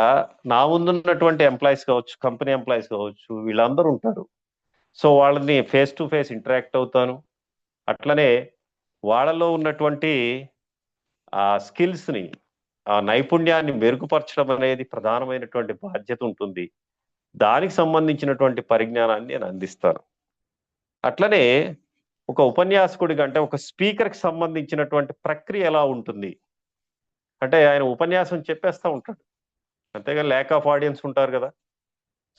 నా ముందున్నటువంటి ఎంప్లాయీస్ కావచ్చు, కంపెనీ ఎంప్లాయీస్ కావచ్చు, వీళ్ళందరూ ఉంటారు. సో వాళ్ళని ఫేస్ టు ఫేస్ ఇంటరాక్ట్ అవుతాను. అట్లనే వాళ్ళలో ఉన్నటువంటి ఆ స్కిల్స్ని, ఆ నైపుణ్యాన్ని మెరుగుపరచడం అనేది ప్రధానమైనటువంటి బాధ్యత ఉంటుంది. దానికి సంబంధించినటువంటి పరిజ్ఞానాన్ని నేను అందిస్తాను. అట్లనే ఒక ఉపన్యాసకుడికి అంటే ఒక స్పీకర్కి సంబంధించినటువంటి ప్రక్రియ ఎలా ఉంటుంది అంటే ఆయన ఉపన్యాసం చెప్పేస్తూ ఉంటాడు, అంతేగా ల్యాక్ ఆఫ్ ఆడియన్స్ ఉంటారు కదా.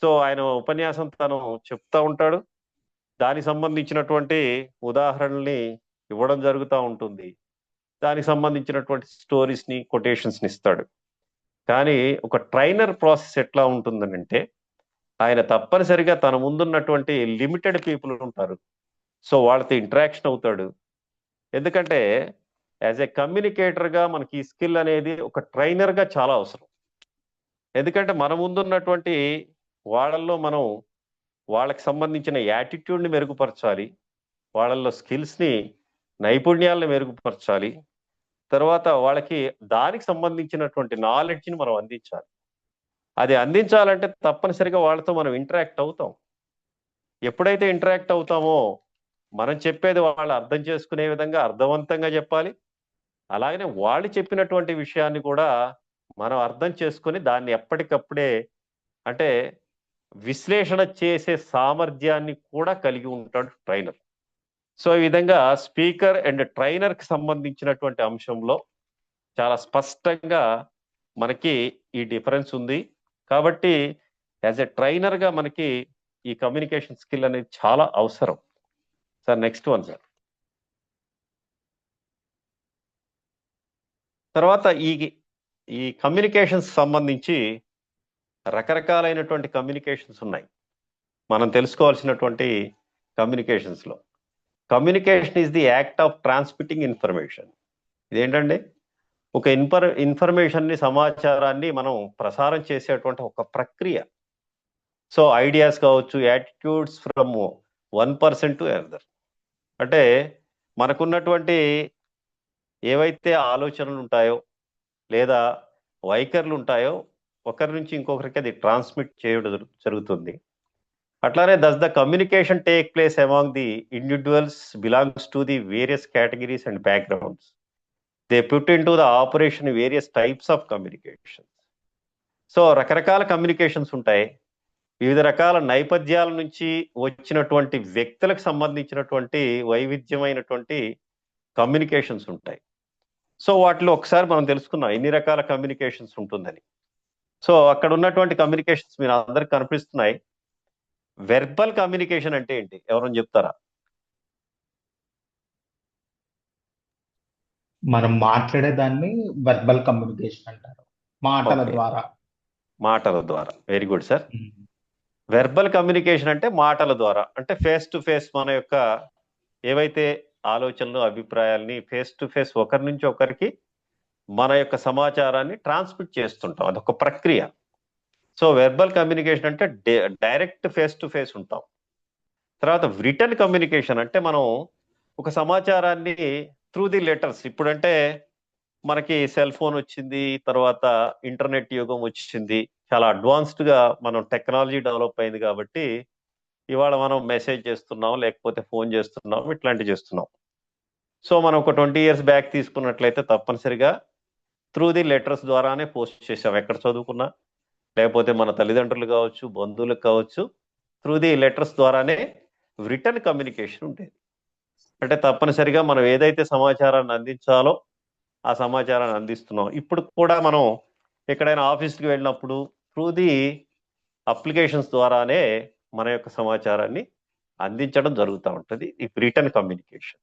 సో ఆయన ఉపన్యాసం తను చెప్తా ఉంటాడు, దానికి సంబంధించినటువంటి ఉదాహరణల్ని ఇవ్వడం జరుగుతూ ఉంటుంది, దానికి సంబంధించినటువంటి స్టోరీస్ని కొటేషన్స్ని ఇస్తాడు. కానీ ఒక ట్రైనర్ ప్రాసెస్ ఎట్లా ఉంటుందనంటే ఆయన తప్పనిసరిగా తన ముందున్నటువంటి లిమిటెడ్ పీపుల్ ఉంటారు, సో వాళ్ళతో ఇంటరాక్షన్ అవుతాడు. ఎందుకంటే యాజ్ ఏ కమ్యూనికేటర్గా మనకి ఈ స్కిల్ అనేది ఒక ట్రైనర్గా చాలా అవసరం. ఎందుకంటే మన ముందున్నటువంటి వాళ్ళల్లో మనం వాళ్ళకి సంబంధించిన యాటిట్యూడ్ని మెరుగుపరచాలి, వాళ్ళల్లో స్కిల్స్ని నైపుణ్యాలను మెరుగుపరచాలి, తర్వాత వాళ్ళకి దానికి సంబంధించినటువంటి నాలెడ్జ్ని మనం అందించాలి. అది అందించాలంటే తప్పనిసరిగా వాళ్ళతో మనం ఇంటరాక్ట్ అవుతాం. ఎప్పుడైతే ఇంటరాక్ట్ అవుతామో మనం చెప్పేది వాళ్ళు అర్థం చేసుకునే విధంగా అర్థవంతంగా చెప్పాలి, అలాగనే వాళ్ళు చెప్పినటువంటి విషయాన్ని కూడా మనం అర్థం చేసుకుని దాన్ని ఎప్పటికప్పుడే అంటే విశ్లేషణ చేసే సామర్థ్యాన్ని కూడా కలిగి ఉంటాడు ట్రైనర్. సో ఈ విధంగా స్పీకర్ అండ్ ట్రైనర్కి సంబంధించినటువంటి అంశంలో చాలా స్పష్టంగా మనకి ఈ డిఫరెన్స్ ఉంది. కాబట్టి యాజ్ ఎ ట్రైనర్గా మనకి ఈ కమ్యూనికేషన్ స్కిల్ అనేది చాలా అవసరం. Sir next one sir. తర్వాత ఈ కమ్యూనికేషన్స్ సంబంధించి రకరకాలైనటువంటి కమ్యూనికేషన్స్ ఉన్నాయి. మనం తెలుసుకోవాల్సినటువంటి కమ్యూనికేషన్స్లో communication is the act of transmitting information. ఇదేంటండి, ఒక ఇన్ఫర్మేషన్ని సమాచారాన్ని మనం ప్రసారం చేసేటువంటి ఒక ప్రక్రియ. సో ఐడియాస్ కావచ్చు, attitudes from one person to another. అంటే మనకున్నటువంటి ఏవైతే ఆలోచనలు ఉంటాయో లేదా వైఖరులు ఉంటాయో ఒకరి నుంచి ఇంకొకరికి అది ట్రాన్స్మిట్ చేయడం జరుగుతుంది. అట్లానే thus the communication take place among the individuals belongs to the various categories and backgrounds. They put in to the operation various types of communication. So రకరకాల కమ్యూనికేషన్స్ ఉంటాయి, వివిధ రకాల నేపథ్యాల నుంచి వచ్చినటువంటి వ్యక్తులకు సంబంధించినటువంటి వైవిధ్యమైనటువంటి కమ్యూనికేషన్స్ ఉంటాయి. సో వాటిలో ఒకసారి మనం తెలుసుకున్నాం ఎన్ని రకాల కమ్యూనికేషన్స్ ఉంటుందని. సో అక్కడ ఉన్నటువంటి కమ్యూనికేషన్స్ మీరు అందరికి కనిపిస్తున్నాయి. వెర్బల్ కమ్యూనికేషన్ అంటే ఏంటి, ఎవరైనా చెప్తారా? మనం మాట్లాడేదాన్ని వెర్బల్ కమ్యూనికేషన్ అంటారు, మాటల Okay. ద్వారా. మాటల ద్వారా. Very good sir. Um. Verbal communication అంటే మాటల ద్వారా, అంటే ఫేస్ టు ఫేస్ మన యొక్క ఏవైతే ఆలోచనలు అభిప్రాయాల్ని ఫేస్ టు ఫేస్ ఒకరి నుంచి ఒకరికి మన యొక్క సమాచారాన్ని ట్రాన్స్మిట్ చేస్తుంటాం, అదొక ప్రక్రియ. సో వెర్బల్ కమ్యూనికేషన్ అంటే డైరెక్ట్ ఫేస్ టు ఫేస్ ఉంటాం. తర్వాత రిటర్న్ కమ్యూనికేషన్ అంటే మనం ఒక సమాచారాన్ని త్రూ ది లెటర్స్, ఇప్పుడంటే మనకి సెల్ ఫోన్ వచ్చింది, తర్వాత ఇంటర్నెట్ యుగం వచ్చింది, చాలా అడ్వాన్స్డ్గా మనం టెక్నాలజీ డెవలప్ అయింది కాబట్టి ఇవాళ మనం మెసేజ్ చేస్తున్నాం, లేకపోతే ఫోన్ చేస్తున్నాం, ఇట్లాంటివి చేస్తున్నాం. సో మనం ఒక 20 years బ్యాక్ తీసుకున్నట్లయితే తప్పనిసరిగా త్రూ ది లెటర్స్ ద్వారానే పోస్ట్ చేసాం, ఎక్కడ చదువుకున్నా, లేకపోతే మన తల్లిదండ్రులు కావచ్చు, బంధువులకు కావచ్చు, త్రూ ది లెటర్స్ ద్వారానే రిటర్న్ కమ్యూనికేషన్ ఉండేది. అంటే తప్పనిసరిగా మనం ఏదైతే సమాచారాన్ని అందించాలో ఆ సమాచారాన్ని అందిస్తున్నాం. ఇప్పుడు కూడా మనం ఎక్కడైనా ఆఫీస్కి వెళ్ళినప్పుడు త్రూ ది అప్లికేషన్స్ ద్వారానే మన యొక్క సమాచారాన్ని అందించడం జరుగుతూ ఉంటుంది, ఈ రిటర్న్ కమ్యూనికేషన్.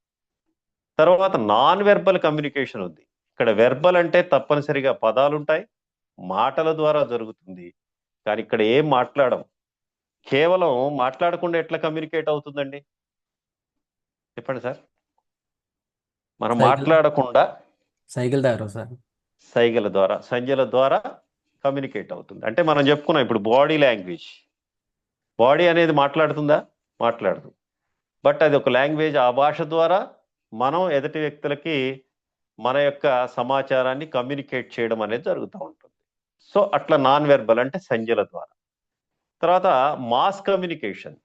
తర్వాత నాన్ వెర్బల్ కమ్యూనికేషన్ ఉంది. ఇక్కడ వెర్బల్ అంటే తప్పనిసరిగా పదాలు ఉంటాయి, మాటల ద్వారా జరుగుతుంది. కానీ ఇక్కడ ఏం మాట్లాడడం, కేవలం మాట్లాడకుండా ఎట్లా కమ్యూనికేట్ అవుతుందండి చెప్పండి సార్? మనం మాట్లాడకుండా సైకిల్ ద్వారా సార్, సైగల ద్వారా, సంజ్ఞల ద్వారా కమ్యూనికేట్ అవుతుంది. అంటే మనం చెప్పుకున్నాం ఇప్పుడు బాడీ లాంగ్వేజ్, బాడీ అనేది మాట్లాడుతుందా? మాట్లాడదు. బట్ అది ఒక లాంగ్వేజ్, ఆ భాష ద్వారా మనం ఎదుటి వ్యక్తులకి మన యొక్క సమాచారాన్ని కమ్యూనికేట్ చేయడం అనేది జరుగుతూ ఉంటుంది. సో అట్లా నాన్ వెర్బల్ అంటే సంజ్ఞల ద్వారా. తర్వాత మాస్ కమ్యూనికేషన్,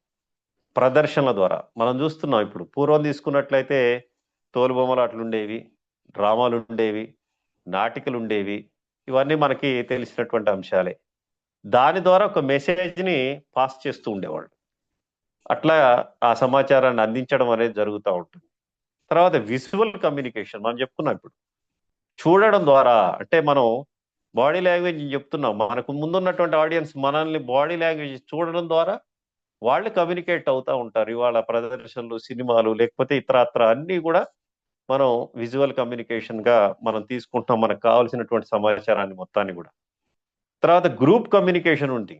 ప్రదర్శనల ద్వారా. మనం చూస్తున్నాం ఇప్పుడు, పూర్వం తీసుకున్నట్లయితే తోలుబొమ్మలు అట్లుండేవి, డ్రామాలు ఉండేవి, నాటికలు ఉండేవి, ఇవన్నీ మనకి తెలిసినటువంటి అంశాలే. దాని ద్వారా ఒక మెసేజ్ని పాస్ చేస్తూ ఉండేవాళ్ళు. అట్లా ఆ సమాచారాన్ని అందించడం అనేది జరుగుతూ ఉంటుంది. తర్వాత విజువల్ కమ్యూనికేషన్ మనం చెప్పుకున్నాం ఇప్పుడు. చూడడం ద్వారా అంటే మనం బాడీ లాంగ్వేజ్ చెప్తున్నాం, మనకు ముందున్నటువంటి ఆడియన్స్ మనల్ని బాడీ లాంగ్వేజ్ చూడడం ద్వారా వాళ్ళు కమ్యూనికేట్ అవుతూ ఉంటారు. ఇవాళ ప్రదర్శనలు, సినిమాలు, లేకపోతే ఇతరత్ర అన్నీ కూడా మనం విజువల్ కమ్యూనికేషన్ గా మనం తీసుకుంటాం, మనకు కావాల్సినటువంటి సమాచారాన్ని మొత్తాన్ని కూడా. తర్వాత గ్రూప్ కమ్యూనికేషన్ ఉంది.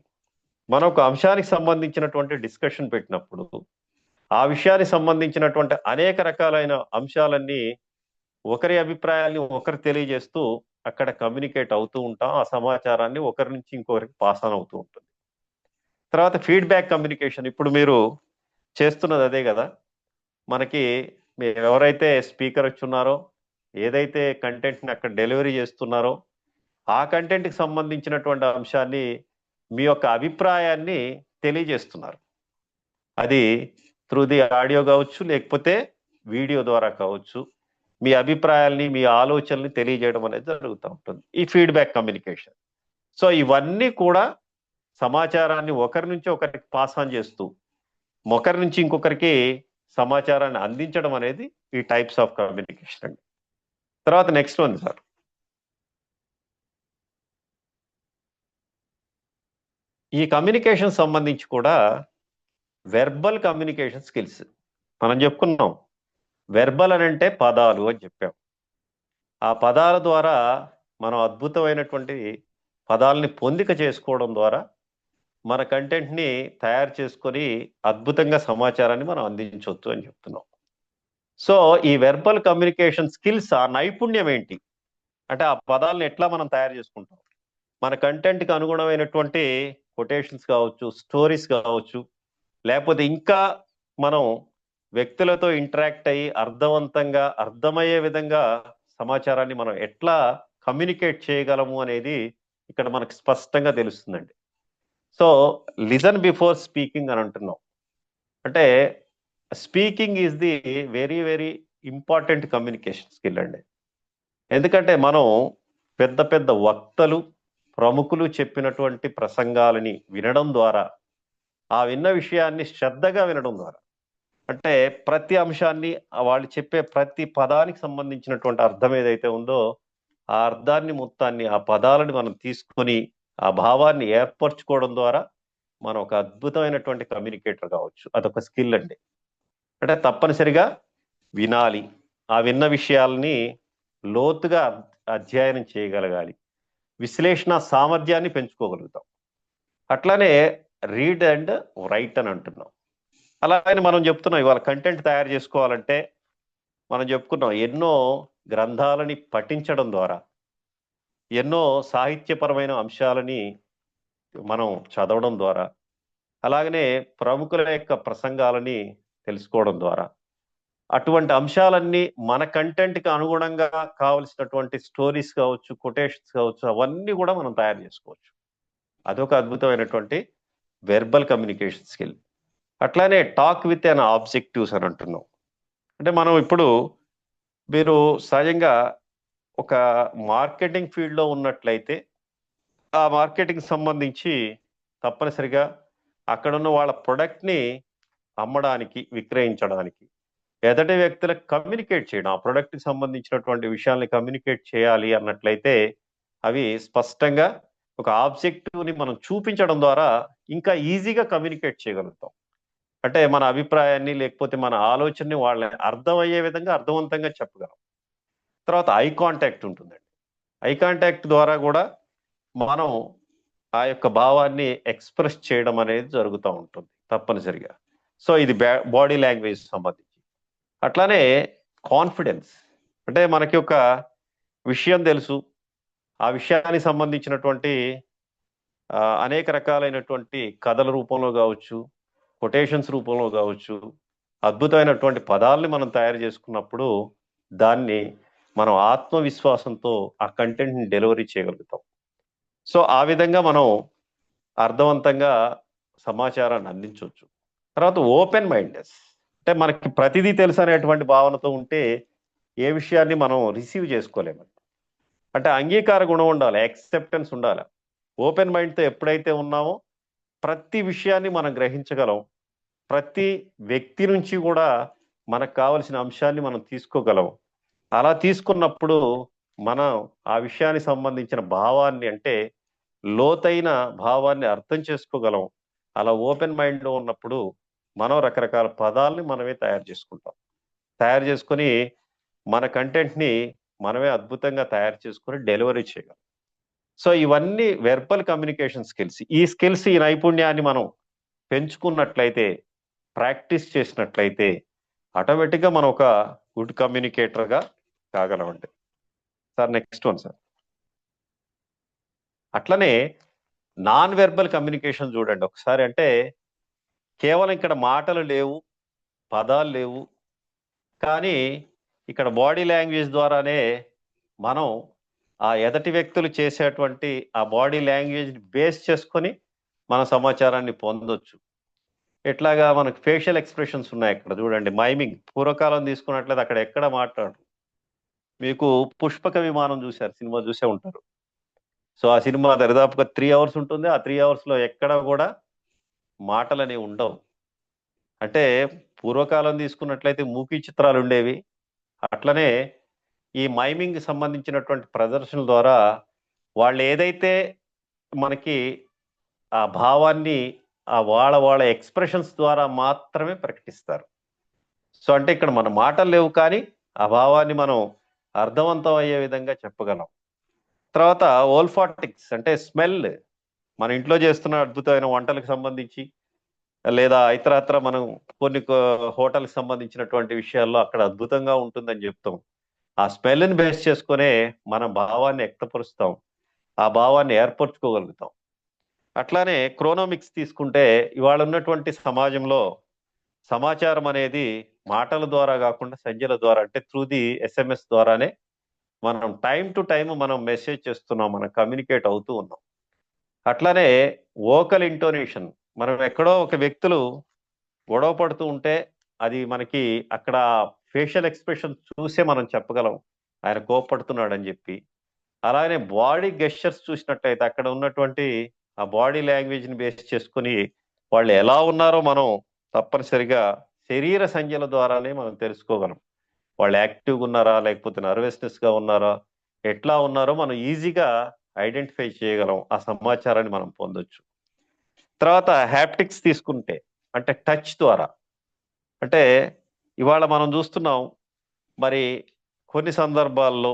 మనం ఒక అంశానికి సంబంధించినటువంటి డిస్కషన్ పెట్టినప్పుడు ఆ విషయానికి సంబంధించినటువంటి అనేక రకాలైన అంశాలన్నీ ఒకరి అభిప్రాయాల్ని ఒకరు తెలియజేస్తూ అక్కడ కమ్యూనికేట్ అవుతూ ఉంటాం. ఆ సమాచారాన్ని ఒకరి నుంచి ఇంకొకరికి పాస్ ఆన్ అవుతూ ఉంటుంది. తర్వాత ఫీడ్బ్యాక్ కమ్యూనికేషన్, ఇప్పుడు మీరు చేస్తున్నది అదే కదా. మనకి మీరు ఎవరైతే స్పీకర్ వచ్చి ఉన్నారో, ఏదైతే కంటెంట్ని అక్కడ డెలివరీ చేస్తున్నారో ఆ కంటెంట్కి సంబంధించినటువంటి అంశాన్ని మీ యొక్క అభిప్రాయాన్ని తెలియజేస్తున్నారు. అది త్రూ ది ఆడియో కావచ్చు, లేకపోతే వీడియో ద్వారా కావచ్చు. మీ అభిప్రాయాల్ని, మీ ఆలోచనల్ని తెలియజేయడం అనేది జరుగుతూ ఉంటుంది, ఈ ఫీడ్బ్యాక్ కమ్యూనికేషన్. సో ఇవన్నీ కూడా సమాచారాన్ని ఒకరి నుంచి ఒకరికి పాస్ ఆన్ చేస్తూ ఒకరి నుంచి ఇంకొకరికి సమాచారాన్ని అందించడం అనేది ఈ టైప్స్ ఆఫ్ కమ్యూనికేషన్ అండి. తర్వాత నెక్స్ట్ వన్ సార్, ఈ కమ్యూనికేషన్ సంబంధించి కూడా వెర్బల్ కమ్యూనికేషన్ స్కిల్స్ మనం చెప్పుకున్నాం. వెర్బల్ అని అంటే పదాలు అని చెప్పాం. ఆ పదాల ద్వారా మనం అద్భుతమైనటువంటి పదాలని పొందిక చేసుకోవడం ద్వారా మన కంటెంట్ని తయారు చేసుకొని అద్భుతంగా సమాచారాన్ని మనం అందించవచ్చు అని చెప్తున్నాం. సో ఈ వెర్బల్ కమ్యూనికేషన్ స్కిల్స్, ఆ నైపుణ్యం ఏంటి అంటే ఆ పదాలను ఎట్లా మనం తయారు చేసుకుంటాం, మన కంటెంట్కి అనుగుణమైనటువంటి కొటేషన్స్ కావచ్చు, స్టోరీస్ కావచ్చు, లేకపోతే ఇంకా మనం వ్యక్తులతో ఇంటరాక్ట్ అయ్యి అర్థవంతంగా అర్థమయ్యే విధంగా సమాచారాన్ని మనం ఎట్లా కమ్యూనికేట్ చేయగలము అనేది ఇక్కడ మనకు స్పష్టంగా తెలుస్తుందండి. సో లిజన్ బిఫోర్ స్పీకింగ్ అని అంటున్నాం. అంటే speaking is the very very important communication skill అండి. ఎందుకంటే మనం పెద్ద పెద్ద వక్తలు, ప్రముఖులు చెప్పినటువంటి ప్రసంగాలని వినడం ద్వారా, ఆ విన్న విషయాన్ని శ్రద్ధగా వినడం ద్వారా, అంటే ప్రతి అంశాన్ని వాళ్ళు చెప్పే ప్రతి పదానికి సంబంధించినటువంటి అర్థం ఏదైతే ఉందో ఆ అర్థాన్ని మొత్తాన్ని, ఆ పదాలని మనం తీసుకొని ఆ భావాన్ని ఏర్పరచుకోవడం ద్వారా మనం ఒక అద్భుతమైనటువంటి కమ్యూనికేటర్ కావచ్చు. అదొక స్కిల్ అండి. అంటే తప్పనిసరిగా వినాలి, ఆ విన్న విషయాల్ని లోతుగా అధ్యయనం చేయగలగాలి, విశ్లేషణ సామర్థ్యాన్ని పెంచుకోగలుగుతాం. అట్లానే రీడ్ అండ్ రైట్ అని అంటున్నాం. అలాగే మనం చెప్తున్నాం ఇవాళ కంటెంట్ తయారు చేసుకోవాలంటే మనం చెప్పుకున్నాం ఎన్నో గ్రంథాలని పఠించడం ద్వారా, ఎన్నో సాహిత్యపరమైన అంశాలని మనం చదవడం ద్వారా, అలాగనే ప్రముఖుల యొక్క ప్రసంగాలని తెలుసుకోవడం ద్వారా, అటువంటి అంశాలన్నీ మన కంటెంట్కి అనుగుణంగా కావలసినటువంటి స్టోరీస్ కావచ్చు, కొటేషన్స్ కావచ్చు, అవన్నీ కూడా మనం తయారు చేసుకోవచ్చు. అదొక అద్భుతమైనటువంటి వెర్బల్ కమ్యూనికేషన్ స్కిల్. అట్లానే టాక్ విత్ అన్ ఆబ్జెక్టివ్స్ అని అంటున్నాం. అంటే మనం ఇప్పుడు మీరు సహజంగా ఒక మార్కెటింగ్ ఫీల్డ్లో ఉన్నట్లయితే ఆ మార్కెటింగ్ సంబంధించి తప్పనిసరిగా అక్కడున్న వాళ్ళ ప్రొడక్ట్ని అమ్మడానికి, విక్రయించడానికి ఎదటి వ్యక్తులకు కమ్యూనికేట్ చేయడం, ఆ ప్రొడక్ట్కి సంబంధించినటువంటి విషయాల్ని కమ్యూనికేట్ చేయాలి అన్నట్లయితే అవి స్పష్టంగా ఒక ఆబ్జెక్టివ్ని మనం చూపించడం ద్వారా ఇంకా ఈజీగా కమ్యూనికేట్ చేయగలుగుతాం. అంటే మన అభిప్రాయాన్ని లేకపోతే మన ఆలోచనని వాళ్ళని అర్థమయ్యే విధంగా అర్థవంతంగా చెప్పగలం. తర్వాత ఐ కాంటాక్ట్ ఉంటుందండి. ఐ కాంటాక్ట్ ద్వారా కూడా మనం ఆ యొక్క భావాన్ని ఎక్స్ప్రెస్ చేయడం అనేది జరుగుతూ ఉంటుంది తప్పనిసరిగా. సో ఇది బాడీ లాంగ్వేజ్ సంబంధించి. అట్లానే కాన్ఫిడెన్స్, అంటే మనకి ఒక విషయం తెలుసు, ఆ విషయానికి సంబంధించినటువంటి అనేక రకాలైనటువంటి కథల రూపంలో కావచ్చు, కొటేషన్స్ రూపంలో కావచ్చు, అద్భుతమైనటువంటి పదాలని మనం తయారు చేసుకున్నప్పుడు దాన్ని మనం ఆత్మవిశ్వాసంతో ఆ కంటెంట్ని డెలివరీ చేయగలుగుతాం. సో ఆ విధంగా మనం అర్థవంతంగా సమాచారాన్ని అందించవచ్చు. తర్వాత ఓపెన్ మైండెస్, అంటే మనకి ప్రతిదీ తెలుసు అనేటువంటి భావనతో ఉంటే ఏ విషయాన్ని మనం రిసీవ్ చేసుకోలేము. అంటే అంగీకార గుణం ఉండాలి, యాక్సెప్టెన్స్ ఉండాలి. ఓపెన్ మైండ్తో ఎప్పుడైతే ఉన్నామో ప్రతి విషయాన్ని మనం గ్రహించగలం, ప్రతి వ్యక్తి నుంచి కూడా మనకు కావలసిన అంశాన్ని మనం తీసుకోగలం. అలా తీసుకున్నప్పుడు మనం ఆ విషయానికి సంబంధించిన భావాన్ని, అంటే లోతైన భావాన్ని అర్థం చేసుకోగలం. అలా ఓపెన్ మైండ్లో ఉన్నప్పుడు మనం రకరకాల పదాలని మనమే తయారు చేసుకుంటాం. తయారు చేసుకొని మన కంటెంట్ని మనమే అద్భుతంగా తయారు చేసుకొని డెలివరీ చేయగలం. సో ఇవన్నీ వెర్బల్ కమ్యూనికేషన్ స్కిల్స్. ఈ స్కిల్స్, ఈ నైపుణ్యాన్ని మనం పెంచుకున్నట్లయితే, ప్రాక్టీస్ చేసినట్లయితే ఆటోమేటిక్గా మనం ఒక గుడ్ కమ్యూనికేటర్గా కాగలమండి. Sir next one sir. అట్లనే నాన్ వెర్బల్ కమ్యూనికేషన్ చూడండి ఒకసారి. అంటే కేవలం ఇక్కడ మాటలు లేవు, పదాలు లేవు, కానీ ఇక్కడ బాడీ లాంగ్వేజ్ ద్వారానే మనం ఆ ఎదటి వ్యక్తులు చేసేటువంటి ఆ బాడీ లాంగ్వేజ్ బేస్ చేసుకొని మన సమాచారాన్ని పొందొచ్చు. ఎట్లాగా మనకు ఫేషియల్ ఎక్స్ప్రెషన్స్ ఉన్నాయి అక్కడ చూడండి. మైమింగ్ పూర్వకాలం తీసుకున్నట్లయితే అక్కడ ఎక్కడ మాట్లాడు. మీకు పుష్పక విమానం చూశారు, సినిమా చూసే ఉంటారు. సో ఆ సినిమా దరిదాపుగా 3 అవర్స్ ఉంటుంది. ఆ 3 అవర్స్లో ఎక్కడ కూడా మాటలని ఉండవు. అంటే పూర్వకాలం తీసుకున్నట్లయితే మూకీ చిత్రాలు ఉండేవి. అట్లనే ఈ మైమింగ్ సంబంధించినటువంటి ప్రదర్శనల ద్వారా వాళ్ళు ఏదైతే మనకి ఆ భావాన్ని ఆ వాళ్ళ ఎక్స్ప్రెషన్స్ ద్వారా మాత్రమే ప్రకటిస్తారు. సో అంటే ఇక్కడ మన మాటలు లేవు, కానీ ఆ భావాన్ని మనం అర్థవంతం అయ్యే విధంగా చెప్పగలం. తర్వాత ఓల్ఫాటిక్స్ అంటే స్మెల్. మన ఇంట్లో చేస్తున్న అద్భుతమైన వంటలకు సంబంధించి, లేదా ఇతరత్ర మనం కొన్ని హోటల్కి సంబంధించినటువంటి విషయాల్లో అక్కడ అద్భుతంగా ఉంటుందని చెప్తాం. ఆ స్మెల్ని బేస్ చేసుకునే మన భావాన్ని వ్యక్తపరుస్తాం, ఆ భావాన్ని ఏర్పరచుకోగలుగుతాం. అట్లానే క్రోనోమిక్స్ తీసుకుంటే ఇవాళ ఉన్నటువంటి సమాజంలో సమాచారం అనేది మాటల ద్వారా కాకుండా సంజ్ఞల ద్వారా, అంటే త్రూ ది SMS ద్వారానే మనం టైం టు టైం మనం మెసేజ్ చేస్తున్నాం, మనం కమ్యూనికేట్ అవుతూ ఉన్నాం. అట్లానే వోకల్ ఇంటోనేషన్. మనం ఎక్కడో ఒక వ్యక్తులు గొడవ పడుతూ ఉంటే అది మనకి అక్కడ ఫేషియల్ ఎక్స్ప్రెషన్ చూసే మనం చెప్పగలం ఆయన కోపడుతున్నాడు అని చెప్పి. అలానే బాడీ గెస్చర్స్ చూసినట్టయితే అక్కడ ఉన్నటువంటి ఆ బాడీ లాంగ్వేజ్ని బేస్ చేసుకుని వాళ్ళు ఎలా ఉన్నారో మనం తప్పనిసరిగా శరీర సంజ్ఞల ద్వారానే మనం తెలుసుకోగలం. వాళ్ళు యాక్టివ్గా ఉన్నారా, లేకపోతే నర్వస్నెస్గా ఉన్నారా, ఎట్లా ఉన్నారో మనం ఈజీగా ఐడెంటిఫై చేయగలం. ఆ సమాచారాన్ని మనం పొందొచ్చు. తర్వాత హ్యాప్టిక్స్ తీసుకుంటే అంటే టచ్ ద్వారా. అంటే ఇవాళ మనం చూస్తున్నాం, మరి కొన్ని సందర్భాల్లో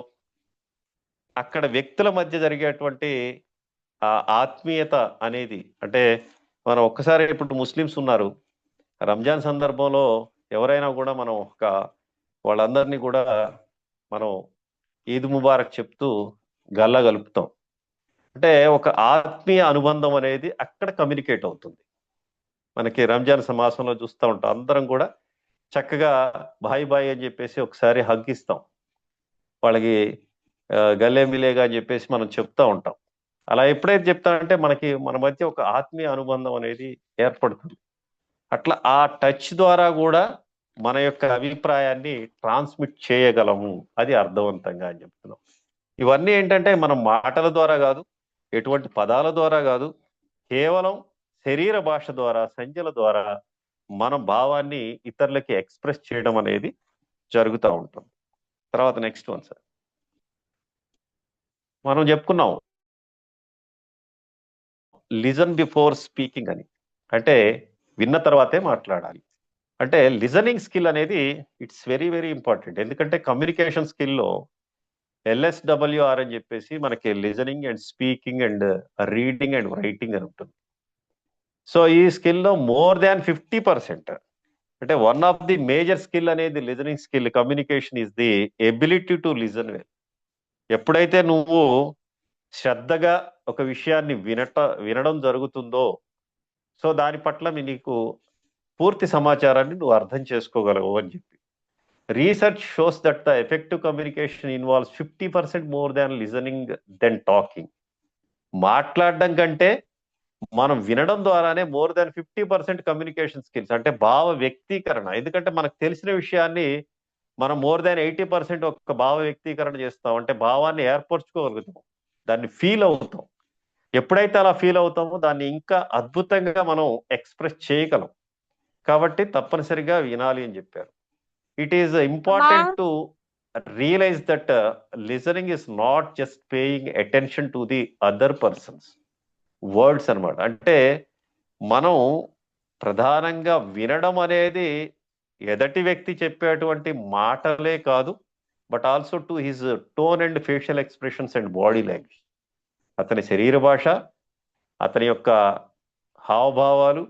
అక్కడ వ్యక్తుల మధ్య జరిగేటువంటి ఆ ఆత్మీయత అనేది, అంటే మనం ఒక్కసారి ఇప్పుడు ముస్లిమ్స్ ఉన్నారు, రంజాన్ సందర్భంలో ఎవరైనా కూడా మనం వాళ్ళందరినీ కూడా మనం ఈద్ ముబారక్ చెప్తూ గల్లా కలుపుతాం. అంటే ఒక ఆత్మీయ అనుబంధం అనేది అక్కడ కమ్యూనికేట్ అవుతుంది. మనకి రంజాన్ మాసంలో చూస్తూ ఉంటాం, అందరం కూడా చక్కగా బాయ్ బాయ్ అని చెప్పేసి ఒకసారి హగ్గిస్తాం, వాళ్ళకి గల్లే మిలేగా అని చెప్పేసి మనం చెప్తా ఉంటాం. అలా ఎప్పుడైతే చెప్తానంటే మనకి మన మధ్య ఒక ఆత్మీయ అనుబంధం అనేది ఏర్పడుతుంది. అట్లా ఆ టచ్ ద్వారా కూడా మన యొక్క అభిప్రాయాన్ని ట్రాన్స్మిట్ చేయగలము, అది అర్థవంతంగా అని చెప్తున్నాం. ఇవన్నీ ఏంటంటే మనం మాటల ద్వారా కాదు, ఎటువంటి పదాల ద్వారా కాదు, కేవలం శరీర భాష ద్వారా, సంజ్ఞల ద్వారా మన భావాన్ని ఇతరులకి ఎక్స్ప్రెస్ చేయడం అనేది జరుగుతూ ఉంటుంది. తర్వాత నెక్స్ట్ వన్ సార్. మనం చెప్పుకున్నాం లిజన్ బిఫోర్ స్పీకింగ్ అని. అంటే విన్న తర్వాతే మాట్లాడాలి. అంటే లిజనింగ్ స్కిల్ అనేది ఇట్స్ వెరీ వెరీ ఇంపార్టెంట్. ఎందుకంటే కమ్యూనికేషన్ స్కిల్లో LSWR అని చెప్పేసి మనకి listening and speaking and reading and writing అని ఉంటుంది. సో ఈ స్కిల్లో మోర్ దాన్ 50%, అంటే one of the major skill అనేది listening skill. Communication is the ability to listen well. ఎప్పుడైతే నువ్వు శ్రద్ధగా ఒక విషయాన్ని వినడం జరుగుతుందో, సో దాని పట్ల నీకు పూర్తి సమాచారాన్ని నువ్వు అర్థం చేసుకోగలవు అని చెప్పి. Research shows that the effective communication involves 50% more than listening then talking. మాట్లాడడం కంటే మనం వినడం ద్వారానే మోర్ దాన్ 50% కమ్యూనికేషన్ స్కిల్స్, అంటే భావ వ్యక్తీకరణ. ఎందుకంటే మనకు తెలిసిన విషయాన్ని మనం మోర్ దాన్ 80% ఒక భావ వ్యక్తీకరణ చేస్తాం, అంటే భావాన్ని ఏర్పరచుకోగలుగుతాం, దాన్ని ఫీల్ అవుతాం. ఎప్పుడైతే అలా ఫీల్ అవుతామో దాన్ని ఇంకా అద్భుతంగా మనం ఎక్స్ప్రెస్ చేయగలం. కాబట్టి తప్పనిసరిగా వినాలి అని చెప్పారు. It is important to realise that listening is not just paying attention to the other person's words అన్నమాట. అంటే మనం ప్రధానంగా వినడం అనేది ఎదటి వ్యక్తి చెప్పేటువంటి మాటలే కాదు, but also to his tone and facial expressions and body language. అతని శరీర భాష, అతని యొక్క హావభావాలు,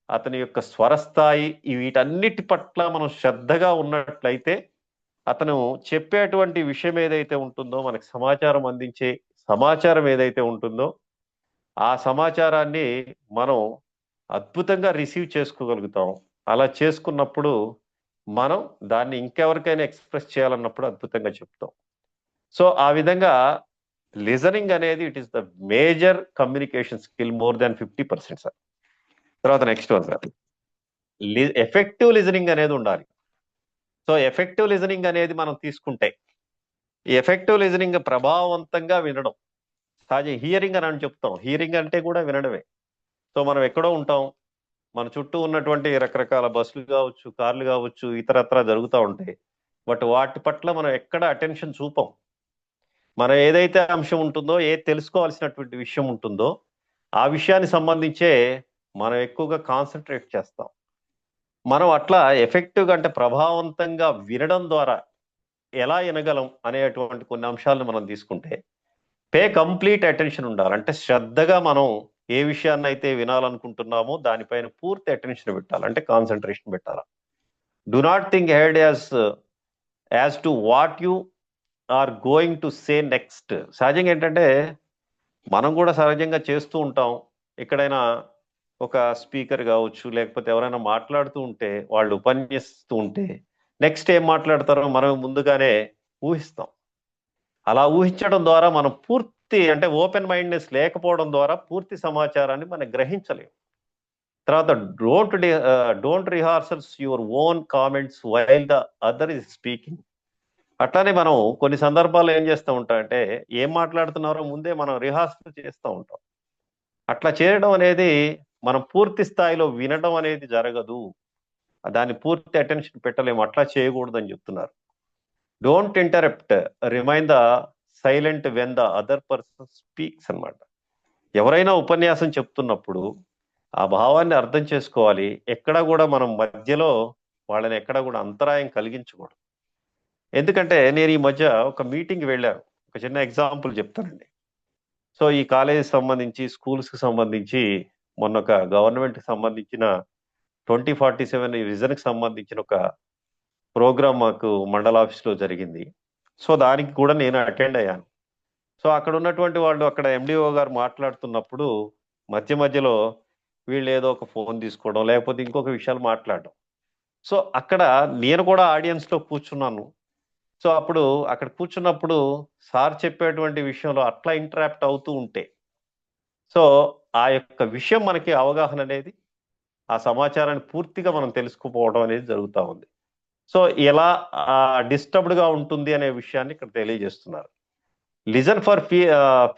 అతని యొక్క స్వరస్థాయి, వీటన్నిటి పట్ల మనం శ్రద్ధగా ఉన్నట్లయితే అతను చెప్పేటువంటి విషయం ఏదైతే ఉంటుందో, మనకి సమాచారం అందించే సమాచారం ఏదైతే ఉంటుందో ఆ సమాచారాన్ని మనం అద్భుతంగా రిసీవ్ చేసుకోగలుగుతాం. అలా చేసుకున్నప్పుడు మనం దాన్ని ఇంకెవరికైనా ఎక్స్ప్రెస్ చేయాలన్నప్పుడు అద్భుతంగా చెప్తాం. సో ఆ విధంగా లిజనింగ్ అనేది it is the major communication skill, more than 50% sir. తర్వాత next one sir, effective listening అనేది ఉండాలి. సో ఎఫెక్టివ్ లిజనింగ్ అనేది మనం తీసుకుంటే, ఈ ఎఫెక్టివ్ లిజనింగ్ ప్రభావవంతంగా వినడం. సహజ హియరింగ్ అని చెప్తాం, హియరింగ్ అంటే కూడా వినడమే. సో మనం ఎక్కడో ఉంటాం, మన చుట్టూ ఉన్నటువంటి రకరకాల బస్సులు కావచ్చు, కార్లు కావచ్చు, ఇతరత్రా జరుగుతూ ఉంటాయి. బట్ వాటి పట్ల మనం ఎక్కడ అటెన్షన్ చూపం. మనం ఏదైతే అంశం ఉంటుందో, తెలుసుకోవాల్సినటువంటి విషయం ఉంటుందో ఆ విషయానికి సంబంధించే మనం ఎక్కువగా కాన్సన్ట్రేట్ చేస్తాం. మనం అట్లా ఎఫెక్టివ్గా అంటే ప్రభావవంతంగా వినడం ద్వారా ఎలా వినగలం అనేటువంటి కొన్ని అంశాలను మనం తీసుకుంటే, పే కంప్లీట్ అటెన్షన్ ఉండాలి. అంటే శ్రద్ధగా మనం ఏ విషయాన్ని అయితే వినాలనుకుంటున్నామో దానిపైన పూర్తి అటెన్షన్ పెట్టాలి, అంటే కాన్సన్ట్రేషన్ పెట్టాలి. Do not think head as to what you are going to say next. సహజంగా ఏంటంటే మనం కూడా సహజంగా చేస్తూ ఉంటాం. ఎక్కడైనా ఒక స్పీకర్ కావచ్చు, లేకపోతే ఎవరైనా మాట్లాడుతూ ఉంటే, వాళ్ళు ఉపన్యసిస్తూ ఉంటే నెక్స్ట్ ఏం మాట్లాడతారో మనం ముందుగానే ఊహిస్తాం. అలా ఊహించడం ద్వారా మనం పూర్తి అంటే ఓపెన్ మైండ్నెస్ లేకపోవడం ద్వారా పూర్తి సమాచారాన్ని మనం గ్రహించలేము. తర్వాత don't rehearsals your own comments while the other is speaking. అట్లానే మనం కొన్ని సందర్భాల్లో ఏం చేస్తూ ఉంటాం అంటే, ఏం మాట్లాడుతున్నారో ముందే మనం రిహార్సల్ చేస్తూ ఉంటాం. అట్లా చేయడం అనేది మనం పూర్తి స్థాయిలో వినడం అనేది జరగదు, దాన్ని పూర్తి అటెన్షన్ పెట్టలేము. అట్లా చేయకూడదు అని చెప్తున్నారు. Don't interrupt, remain the silent when the other person speaks అన్నమాట. ఎవరైనా ఉపన్యాసం చెప్తున్నప్పుడు ఆ భావాన్ని అర్థం చేసుకోవాలి. ఎక్కడ కూడా మనం మధ్యలో వాళ్ళని ఎక్కడ కూడా అంతరాయం కలిగించకూడదు. ఎందుకంటే నేను ఈ మధ్య ఒక మీటింగ్ వెళ్ళాను. ఒక చిన్న ఎగ్జాంపుల్ చెప్తానండి. సో ఈ కాలేజీ సంబంధించి, స్కూల్స్కి సంబంధించి మొన్న ఒక గవర్నమెంట్కి సంబంధించిన 2047 విజన్కి సంబంధించిన ఒక ప్రోగ్రామ్ మాకు మండల ఆఫీస్లో జరిగింది. సో దానికి కూడా నేను అటెండ్ అయ్యాను. సో అక్కడ ఉన్నటువంటి వాళ్ళు, అక్కడ ఎండిఓ గారు మాట్లాడుతున్నప్పుడు మధ్య మధ్యలో వీళ్ళు ఏదో ఒక ఫోన్ తీసుకోవడం, లేకపోతే ఇంకొక విషయాలు మాట్లాడడం. సో అక్కడ నేను కూడా ఆడియన్స్లో కూర్చున్నాను. సో అప్పుడు అక్కడ కూర్చున్నప్పుడు సార్ చెప్పేటువంటి విషయంలో అట్లా ఇంటరాక్ట్ అవుతూ ఉంటే, సో ఆ యొక్క విషయం మనకి అవగాహన అనేది, ఆ సమాచారాన్ని పూర్తిగా మనం తెలుసుకోపోవడం అనేది జరుగుతూ ఉంది. సో ఎలా డిస్టర్బ్డ్గా ఉంటుంది అనే విషయాన్ని ఇక్కడ తెలియజేస్తున్నారు. Listen for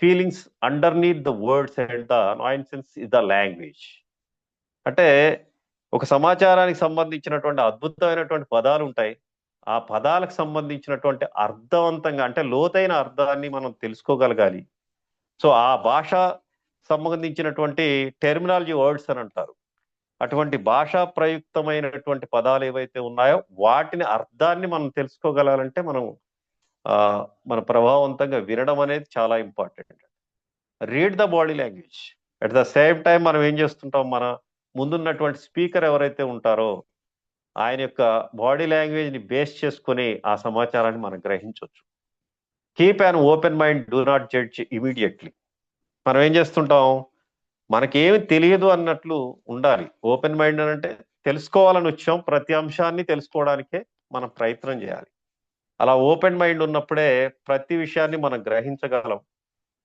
feelings underneath the words and the nuances is the language. అంటే ఒక సమాచారానికి సంబంధించినటువంటి అద్భుతమైనటువంటి పదాలు ఉంటాయి. ఆ పదాలకు సంబంధించినటువంటి అర్థవంతంగా అంటే లోతైన అర్థాన్ని మనం తెలుసుకోగలగాలి. సో ఆ భాష సంబంధించినటువంటి టెర్మినాలజీ వర్డ్స్ అని అంటారు. అటువంటి భాషా ప్రయుక్తమైనటువంటి పదాలు ఏవైతే ఉన్నాయో వాటిని అర్థాన్ని మనం తెలుసుకోగలాలంటే మన ప్రభావవంతంగా వినడం అనేది చాలా important. Read the body language. At the same time మనం ఏం చేస్తుంటాం, మన ముందున్నటువంటి స్పీకర్ ఎవరైతే ఉంటారో ఆయన యొక్క బాడీ లాంగ్వేజ్ ని బేస్ చేసుకొని ఆ సమాచారాన్ని మనం గ్రహించవచ్చు. Keep an open mind, do not judge immediately. మనం ఏం చేస్తుంటాం, మనకేమి తెలియదు అన్నట్లు ఉండాలి. ఓపెన్ మైండ్ అంటే తెలుసుకోవాలని వచ్చాం, ప్రతి అంశాన్ని తెలుసుకోవడానికే మనం ప్రయత్నం చేయాలి. అలా ఓపెన్ మైండ్ ఉన్నప్పుడే ప్రతి విషయాన్ని మనం గ్రహించగలం,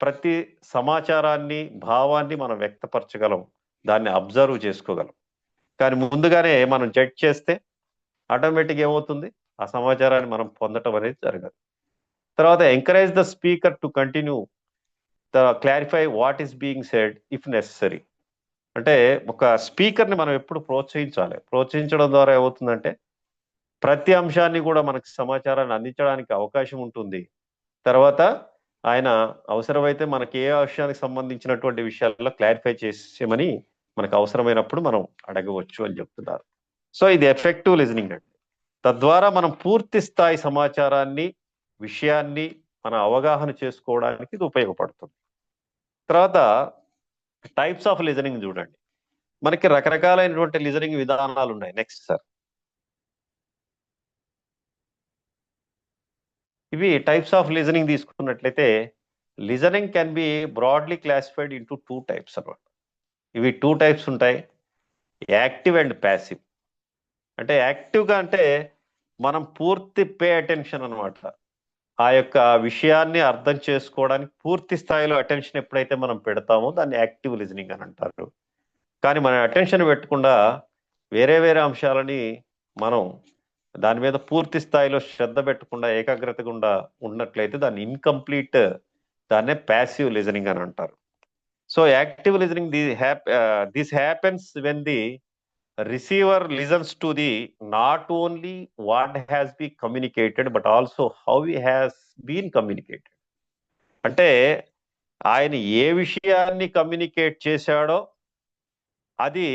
ప్రతి సమాచారాన్ని, భావాన్ని మనం వ్యక్తపరచగలం, దాన్ని అబ్జర్వ్ చేసుకోగలం. కానీ ముందుగానే మనం జడ్జ్ చేస్తే ఆటోమేటిక్ ఏమవుతుంది, ఆ సమాచారాన్ని మనం పొందటం అనేది జరగదు. తర్వాత encourage the speaker to continue clarify what is being said if necessary. అంటే ఒక స్పీకర్ని మనం ఎప్పుడు ప్రోత్సహించాలి. ప్రోత్సహించడం ద్వారా ఏమవుతుందంటే ప్రతి అంశాన్ని కూడా మనకి సమాచారాన్ని అందించడానికి అవకాశం ఉంటుంది. తర్వాత ఆయన అవసరమైతే మనకి ఏ విషయానికి సంబంధించినటువంటి విషయాల్లో క్లారిఫై చేసేమని మనకు అవసరమైనప్పుడు మనం అడగవచ్చు అని చెప్తున్నారు. సో ఇది ఎఫెక్టివ్ లిజనింగ్ అండి. తద్వారా మనం పూర్తి స్థాయి సమాచారాన్ని, విషయాన్ని మన అవగాహన చేసుకోవడానికి ఇది ఉపయోగపడుతుంది. తర్వాత టైప్స్ ఆఫ్ లిజనింగ్ చూడండి. మనకి రకరకాలైనటువంటి లిజనింగ్ విధానాలు ఉన్నాయి. Next sir. ఇవి టైప్స్ ఆఫ్ లిజనింగ్ తీసుకున్నట్లయితే listening can be broadly classified into 2 types అన్నమాట. ఇవి 2 టైప్స్ ఉంటాయి, యాక్టివ్ అండ్ ప్యాసివ్. అంటే యాక్టివ్గా అంటే మనం పూర్తి పే అటెన్షన్ అనమాట. ఆ యొక్క విషయాన్ని అర్థం చేసుకోవడానికి పూర్తి స్థాయిలో అటెన్షన్ ఎప్పుడైతే మనం పెడతామో దాన్ని యాక్టివ్ లిజనింగ్ అని అంటారు. కానీ మన అటెన్షన్ పెట్టకుండా వేరే వేరే అంశాలని మనం దాని మీద పూర్తి స్థాయిలో శ్రద్ధ పెట్టకుండా ఏకాగ్రతగా ఉన్నట్లయితే దాన్ని ఇన్కంప్లీట్, దాన్నే ప్యాసివ్ లిజనింగ్ అని అంటారు. So active listening this happens when the receiver listens to the not only what has be communicated but also how it has been communicated. అంటే ఆయన ఏ విషయాన్ని కమ్యూనికేట్ చేశాడో అది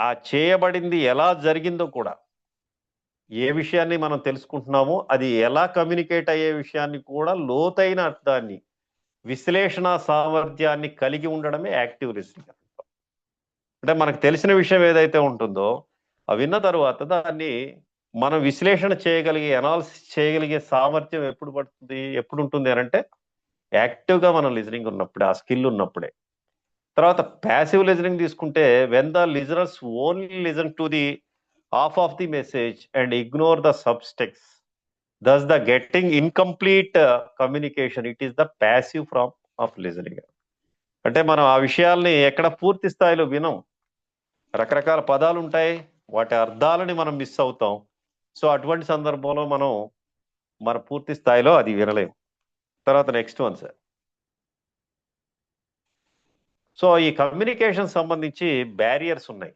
ఆ చేయబడింది ఎలా జరిగిందో కూడా, ఏ విషయాన్ని మనం తెలుసుకుంటున్నామో అది ఎలా కమ్యూనికేట్ అయ్యే విషయాన్ని కూడా లోతైన అర్థాన్ని, విశ్లేషణ సామర్థ్యాన్ని కలిగి ఉండడమే యాక్టివ్ లిజనింగ్. అంటే మనకు తెలిసిన విషయం ఏదైతే ఉంటుందో అవి విన్న తర్వాత దాన్ని మనం విశ్లేషణ చేయగలిగే, అనాలిసిస్ చేయగలిగే సామర్థ్యం ఎప్పుడు ఉంటుంది అని అంటే యాక్టివ్గా మనం లిజనింగ్ ఉన్నప్పుడే, ఆ స్కిల్ ఉన్నప్పుడే. తర్వాత ప్యాసివ్ లిజనింగ్ తీసుకుంటే when the listeners only listen to the half of the message and ignore the subtext, thus the getting incomplete communication, it is the passive form of listening. అంటే మనం ఆ విషయాల్ని ఎక్కడ పూర్తి స్థాయిలో వినం. రకరకాల పదాలు ఉంటాయి, వాటి అర్థాలని మనం మిస్ అవుతాం. సో అటువంటి సందర్భంలో మనం మన పూర్తి స్థాయిలో అది వినలేము. తర్వాత నెక్స్ట్ వన్ సార్. సో ఈ కమ్యూనికేషన్ సంబంధించి బ్యారియర్స్ ఉన్నాయి.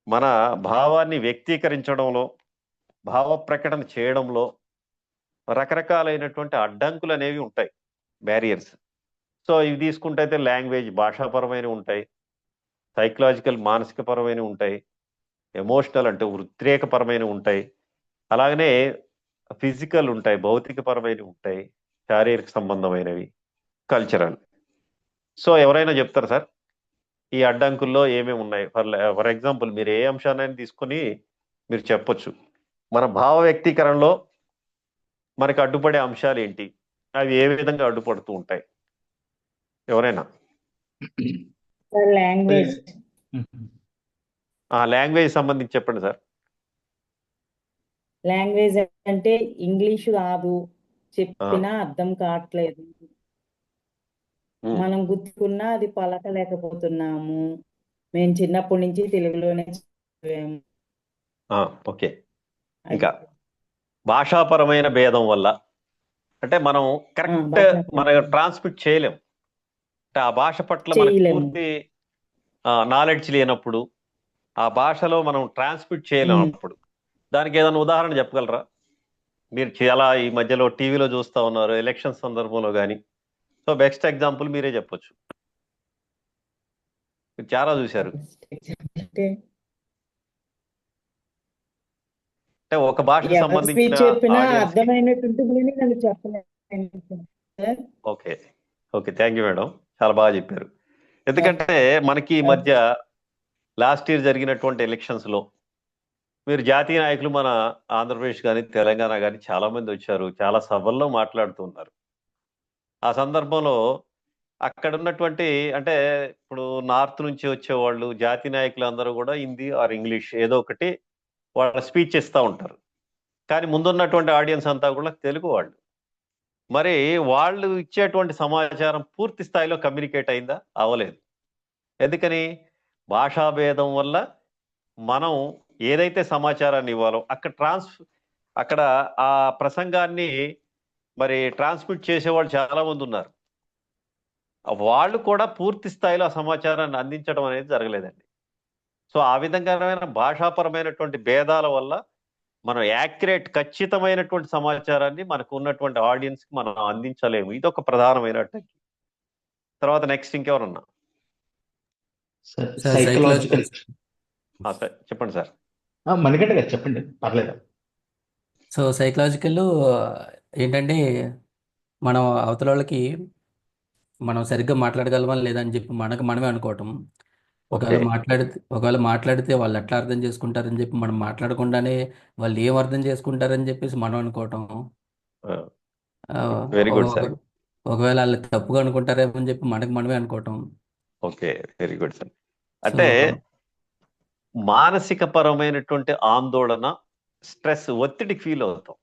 మన భావాన్ని వ్యక్తీకరించడంలో, భావ ప్రకటన చేయడంలో రకరకాలైనటువంటి అడ్డంకులు అనేవి ఉంటాయి, బ్యారియర్స్. సో ఇవి తీసుకుంటే అయితే లాంగ్వేజ్, భాషాపరమైనవి ఉంటాయి, సైకలాజికల్ మానసిక పరమైనవి ఉంటాయి, ఎమోషనల్ అంటే ఉద్రేకపరమైనవి ఉంటాయి, అలాగనే ఫిజికల్ ఉంటాయి, భౌతిక పరమైనవి ఉంటాయి, శారీరక సంబంధమైనవి, కల్చరల్. సో ఎవరైనా చెప్తారు సార్ ఈ అడ్డంకుల్లో ఏమేమి ఉన్నాయి? ఫర్ ఎగ్జాంపుల్ మీరు ఏ అంశాన్ని తీసుకొని మీరు చెప్పొచ్చు, మన భావ వ్యక్తీకరణలో మనకి అడ్డుపడే అంశాలు ఏంటి, అవి ఏ విధంగా అడ్డుపడుతూ ఉంటాయి? ఎవరైనా? లాంగ్వేజ్. ఆ లాంగ్వేజ్ సంబంధించి చెప్పండి సార్. లాంగ్వేజ్ అంటే ఇంగ్లీషు రాదు, చెప్పినా అర్థం కావట్లేదు, మనం గుర్తుకున్నా అది పలకలేకపోతున్నాము, మేము చిన్నప్పటి నుంచి తెలుగులోనే చదివాము. ఓకే. ఇంకా భాషాపరమైన భేదం వల్ల అంటే మనం కరెక్ట్ మన ట్రాన్స్మిట్ చేయలేం. అంటే ఆ భాష పట్ల మనకి పూర్తి నాలెడ్జ్ లేనప్పుడు, ఆ భాషలో మనం ట్రాన్స్మిట్ చేయలేనప్పుడు, దానికి ఏదైనా ఉదాహరణ చెప్పగలరా? మీరు చాలా ఈ మధ్యలో టీవీలో చూస్తూ ఉన్నారు, ఎలక్షన్ సందర్భంలో కానీ. సో బెస్ట్ ఎగ్జాంపుల్ మీరే చెప్పొచ్చు, మీరు చాలా చూశారు. అంటే ఒక భాషకు సంబంధించిన okay okay thank you madam, చాలా బాగా చెప్పారు. ఎందుకంటే మనకి ఈ మధ్య లాస్ట్ ఇయర్ జరిగినటువంటి ఎలక్షన్స్ లో మీరు జాతీయ నాయకులు మన ఆంధ్రప్రదేశ్ కానీ తెలంగాణ కానీ చాలా మంది వచ్చారు, చాలా సభల్లో మాట్లాడుతున్నారు. ఆ సందర్భంలో అక్కడ ఉన్నటువంటి అంటే ఇప్పుడు నార్త్ నుంచి వచ్చేవాళ్ళు జాతీయ నాయకులు అందరూ కూడా హిందీ ఆర్ ఇంగ్లీష్ ఏదో ఒకటి వాళ్ళ స్పీచ్ ఇస్తూ ఉంటారు. కానీ ముందున్నటువంటి ఆడియన్స్ అంతా కూడా తెలుగు వాళ్ళు. మరి వాళ్ళు ఇచ్చేటువంటి సమాచారం పూర్తి స్థాయిలో కమ్యూనికేట్ అయిందా? అవ్వలేదు. ఎందుకని? భాషాభేదం వల్ల మనం ఏదైతే సమాచారాన్ని ఇవ్వాలో అక్కడ ఆ ప్రసంగాన్ని మరి ట్రాన్స్మిట్ చేసేవాళ్ళు చాలా మంది ఉన్నారు. వాళ్ళు కూడా పూర్తి స్థాయిలో ఆ సమాచారాన్ని అందించడం అనేది జరగలేదండి. సో ఆ విధంగా భాషాపరమైనటువంటి భేదాల వల్ల మనం యాక్యురేట్ ఖచ్చితమైనటువంటి సమాచారాన్ని మనకు ఉన్నటువంటి ఆడియన్స్ కి మనం అందించలేము. ఇది ఒక ప్రధానమైన అడ్డంకి. తర్వాత నెక్స్ట్ ఇంకెవరన్నా? సార్ సైకలాజికల్ సైకలాజికల్ సార్ చెప్పండి సార్. మణికంఠ గారు చెప్పండి, పర్లేదు. సో సైకలాజికల్ ఏంటంటే మనం అవతల వాళ్ళకి మనం సరిగ్గా మాట్లాడగలమా లేదా అని చెప్పి మనకు మనమే అనుకోవటం. ఓకే. ఒకవేళ మాట్లాడితే వాళ్ళు ఎట్లా అర్థం చేసుకుంటారని చెప్పి మనం మాట్లాడకుండానే వాళ్ళు ఏం అర్థం చేసుకుంటారని చెప్పేసి మనం అనుకోవటం. ఆ, వెరీ గుడ్ ఒక- సార్. ఒకవేళ వాళ్ళు తప్పుగా అనుకుంటారేమో అని చెప్పి మనకు మనమే అనుకోవటం. Okay, very good sir. So అంటే మానసిక పరమైనటువంటి ఆందోళన, స్ట్రెస్, ఒత్తిడికి ఫీల్ అవుతాం.